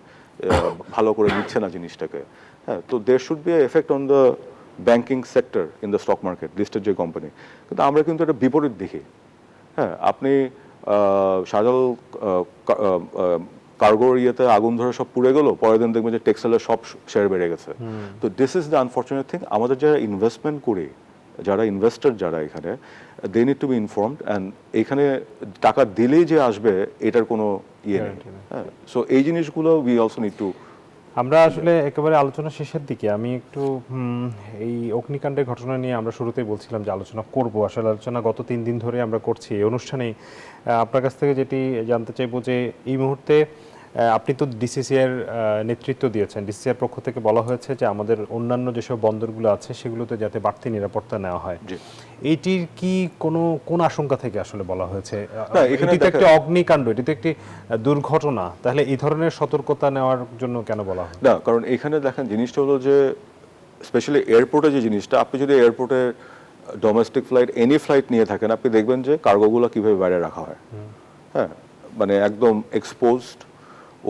ভালো করে নিচ্ছে না জিনিসটাকে, হ্যাঁ। তো there should be effect on the banking sector in the stock market, listed যে কোম্পানি, কিন্তু আমরা কিন্তু এটা বিপরীত দেখি, হ্যাঁ। আপনি শাহজালাল কার্গোর ইয়েতে আগুন ধরে সব পুড়ে গেল, পরের দিন দেখবেন যে টেক্সটাইলের সব শেয়ার বেড়ে গেছে। তো this is the unfortunate thing. আমাদের যারা ইনভেস্টমেন্ট করি, যারা ইনভেস্টর যারা এখানে, they need to be informed, and এখানে টাকা দিলেই যে আসবে এটার কোনো ইয়ে নেই, হ্যাঁ। সো এই জিনিসগুলো উই অলসো নিড টু। আমরা আসলে একেবারে আলোচনা শেষের দিকে, আমি একটু এই অগ্নিকাণ্ডের ঘটনা নিয়ে আমরা শুরুতেই বলছিলাম যে আলোচনা করব, আসলে আলোচনা গত 3 দিন ধরে আমরা করছি এই অনুষ্ঠানেই। আপনার কাছ থেকে যেটি জানতে চাইবো যে এই মুহূর্তে আপনি তো ডিসিসিআর নেতৃত্ব দিয়েছেন, ডিসিসিআর পক্ষ থেকে বলা হয়েছে যে আমাদের অন্যান্য যেসব বন্দরগুলো আছে সেগুলোতে যাতে বাড়তি নিরাপত্তা নেওয়া হয়। এইটির কি কোন আশঙ্কা থেকে আসলে বলা হয়েছে? এটি তো একটি অগ্নিকাণ্ড, এটি তো একটি দুর্ঘটনা, তাহলে এই ধরনের সতর্কতা নেওয়ার জন্য কেন বলা হয় না? কারণ এখানে দেখেন জিনিসটা হলো যে স্পেশালি এয়ারপোর্টে যে জিনিসটা, আপনি যদি এয়ারপোর্টে ডোমেস্টিক ফ্লাইট, এনি ফ্লাইট নিয়ে থাকেন, আপনি দেখবেন যে কার্গোগুলো কিভাবে বাইরে রাখা হয়, হ্যাঁ, মানে একদম এক্সপোজড।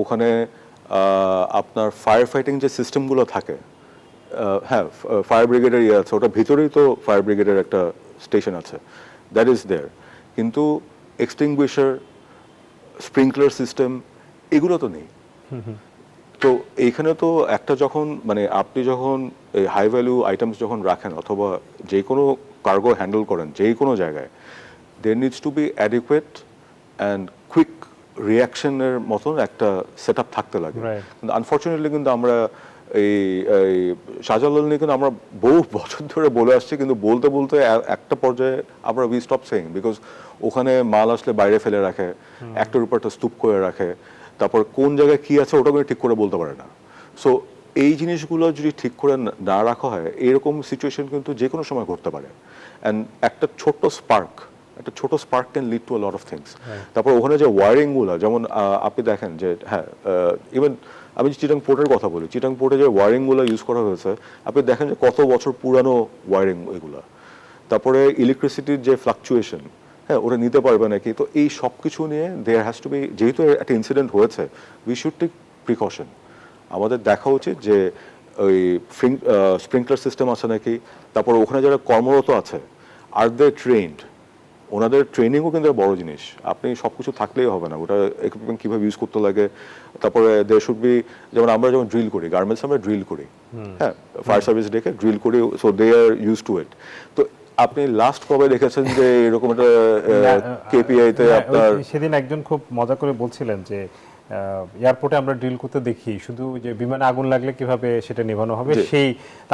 ওখানে আপনার ফায়ার ফাইটিং যে সিস্টেমগুলো থাকে, হ্যাঁ, ফায়ার ব্রিগেডের ইয়ে আছে, ওটা ভিতরেই তো ফায়ার ব্রিগেডের একটা স্টেশন আছে, দ্যাট ইজ দেয়ার, কিন্তু এক্সটিংগুইশার, স্প্রিংকলার সিস্টেম এগুলো তো নেই। তো এইখানে তো একটা যখন মানে আপনি যখন এই হাই ভ্যালু আইটেমস যখন রাখেন অথবা যে কোনো কার্গো হ্যান্ডেল করেন যে কোনো জায়গায়, there needs to be adequate and quick রিয়াকশনের মতন একটা সেট আপ থাকতে লাগে। কিন্তু আনফর্চুনেটলি কিন্তু আমরা এই এই শাহজালাল নিয়ে কিন্তু আমরা বহু বছর ধরে বলে আসছি, কিন্তু বলতে বলতে একটা পর্যায়ে আমরা উই স্টপ সেইং, বিকজ ওখানে মাল আসলে বাইরে ফেলে রাখে, একটার উপর একটা স্তূপ করে রাখে, তারপর কোন জায়গায় কি আছে ওটা কিন্তু ঠিক করে বলতে পারে না। সো এই জিনিসগুলো যদি ঠিক করে না রাখা হয়, এরকম সিচুয়েশন কিন্তু যে কোনো সময় ঘটতে পারে। অ্যান্ড একটা ছোট spark can lead to a lot of things. তারপর ওখানে যে ওয়ারিংগুলো, যেমন আপনি দেখেন যে হ্যাঁ, ইভেন আমি চিটাং পোর্টের কথা বলি, চিটাং পোর্টে যে ওয়ারিংগুলো ইউজ করা হয়েছে, আপনি দেখেন যে কত বছর পুরানো ওয়ারিং এগুলো। তারপরে ইলেকট্রিসিটির যে ফ্লাকচুয়েশন, হ্যাঁ, ওটা নিতে পারবে নাকি। তো এই সব কিছু নিয়ে দেয়ার হ্যাজ টু বি, যেহেতু একটা ইনসিডেন্ট হয়েছে, উই শুড টেক প্রিকশন। আমাদের দেখা উচিত যে ওই স্প্রিংকলার সিস্টেম আছে নাকি, তারপর ওখানে যারা কর্মরত আছে আর দে ট্রেন্ড, ওনাদের ট্রেনিংও কিন্তু বড় জিনিস। আপনি সব কিছু থাকলেই হবে না, ওটা ইকুইপমেন্ট কীভাবে ইউজ করতে লাগে। তারপরে দে শুড বি, যেমন আমরা যেমন ড্রিল করি, গার্মেন্টস আমরা ড্রিল করি, হ্যাঁ, ফায়ার সার্ভিস ডেকে ড্রিল করি, so they are used to it. তো আপনি লাস্ট কবে দেখেছেন যে এরকম একটা কেপিআইতে আপনার? সেদিন একজন খুব মজা করে বলছিলেন যে এয়ারপোর্টে আমরা ড্রিল করতে দেখি শুধু যে বিমানে আগুন লাগলে কিভাবে সেটা নেভানো হবে, সেই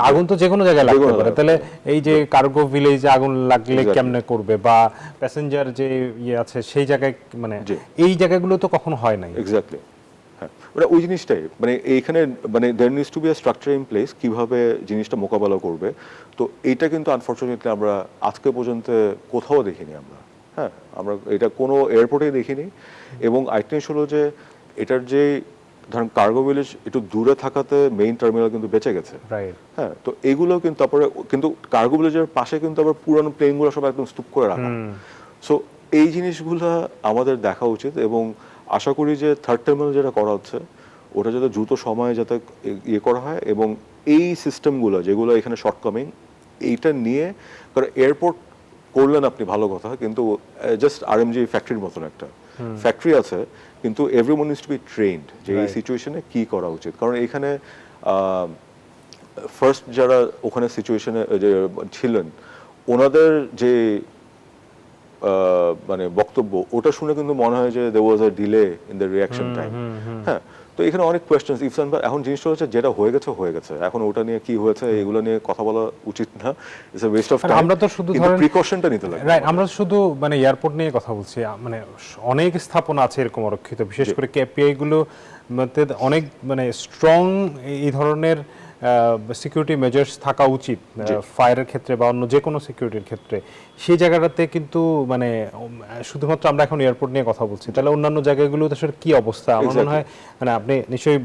আগুন তো যে কোনো জায়গায় লাগতে পারে। তাহলে এই যে কার্গো ভিলেজে আগুন লাগলে কেমনে করবে, বা প্যাসেঞ্জার যে ইয়ে আছে সেই জায়গায়, মানে এই জায়গাগুলো তো কখনো হয় নাই। এক্স্যাক্টলি, হ্যাঁ, ওটা ওই জিনিসটাই, মানে এইখানে মানে there needs to be a structure in place, কিভাবে জিনিসটা মোকাবেলা করবে। তো এইটা কিন্তু আনফরচুনেটলি আমরা আজকে পর্যন্ত কোথাও দেখিনি আমরা, হ্যাঁ, আমরা এটা কোনো এয়ারপোর্টেই দেখিনি। এবং আরেকটা জিনিস হলো যে এটার যে ধরেন কার্গো ভিলেজ একটু দূরে থাকাতে মেইন টার্মিনাল কিন্তু বেঁচে গেছে, হ্যাঁ। তো এইগুলো কিন্তু তারপরে কিন্তু কার্গো ভিলেজের পাশে কিন্তু আবার পুরানো প্লেনগুলো সব একদম স্তূপ করে রাখা। সো এই জিনিসগুলো আমাদের দেখা উচিত, এবং আশা করি যে থার্ড টার্মিনাল যেটা করা হচ্ছে ওটা যাতে দ্রুত সময়ে যাতে ইয়ে করা হয়, এবং এই সিস্টেমগুলো যেগুলো এখানে শর্টকামিং, এইটা নিয়ে, কারণ এয়ারপোর্ট করলেন আপনি ভালো কথা, কিন্তু জাস্ট আরএমজি ফ্যাক্টরির মতন একটা ফ্যাক্টরি আছে, কিন্তু everyone needs to B trend যে এই সিচুয়েশনে কি করা উচিত। কারণ এখানে ফার্স্ট যারা ওখানে সিচুয়েশনে যে ছিলেন, ওনাদের যে মানে বক্তব্য, ওটা শুনে কিন্তু মনে হয় যে there was a delay in the reaction time, হ্যাঁ। তো এখানে অনেক কোয়েশ্চেন্স, ইফসান ভাই, এখন জিনিসটা হচ্ছে যেটা হয়ে গেছে, এখন ওটা নিয়ে কি হয়েছে এগুলো নিয়ে কথা বলা উচিত না, it's a West of time. আমরা তো শুধু ধরেন প্রিকশনটা নিতে লাগে, রাইট। আমরা শুধু মানে এয়ারপোর্ট নিয়ে কথা বলছি, মানে অনেক স্থাপনা আছে এরকম অরক্ষিত, বিশেষ করে কেপিআই গুলো মধ্যে অনেক মানে স্ট্রং এই ধরনের সিকিউরিটি মেজার্স থাকা উচিত ফায়ারের ক্ষেত্রে বা অন্য যে কোনো সিকিউরিটির ক্ষেত্রে। সেই জায়গাটাতে কিন্তু মানে শুধুমাত্র আমরা এখন এয়ারপোর্ট নিয়ে কথা বলছি, তাহলে অন্যান্য জায়গাগুলোতে আসলে কি অবস্থা? আমার মনে হয় মানে আপনি নিশ্চয়ই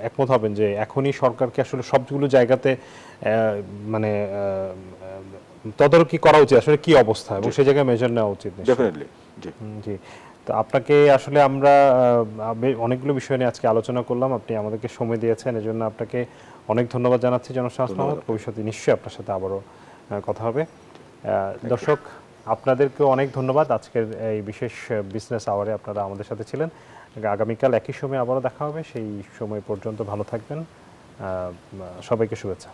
একমত হবেন যে এখনই সরকারকে আসলে সবগুলো জায়গাতে মানে তদারকি করা উচিত আসলে কি অবস্থা, এবং সেই জায়গায় মেজার নেওয়া উচিত। ডেফিনেটলি, জি। তো আপনাকে আসলে আমরা অনেকগুলো বিষয় নিয়ে আজকে আলোচনা করলাম, আপনি আমাদেরকে সময় দিয়েছেন, এজন্য আপনাকে অনেক ধন্যবাদ জানাচ্ছি জনাব শামস মাহমুদ। ভবিষ্যতে নিশ্চয়ই আপনার সাথে আবারও কথা হবে। দর্শক, আপনাদেরকেও অনেক ধন্যবাদ, আজকের এই বিশেষ বিজনেস আওয়ারে আপনারা আমাদের সাথে ছিলেন। আগামীকাল একই সময় আবারও দেখা হবে, সেই সময় পর্যন্ত ভালো থাকবেন, সবাইকে শুভেচ্ছা।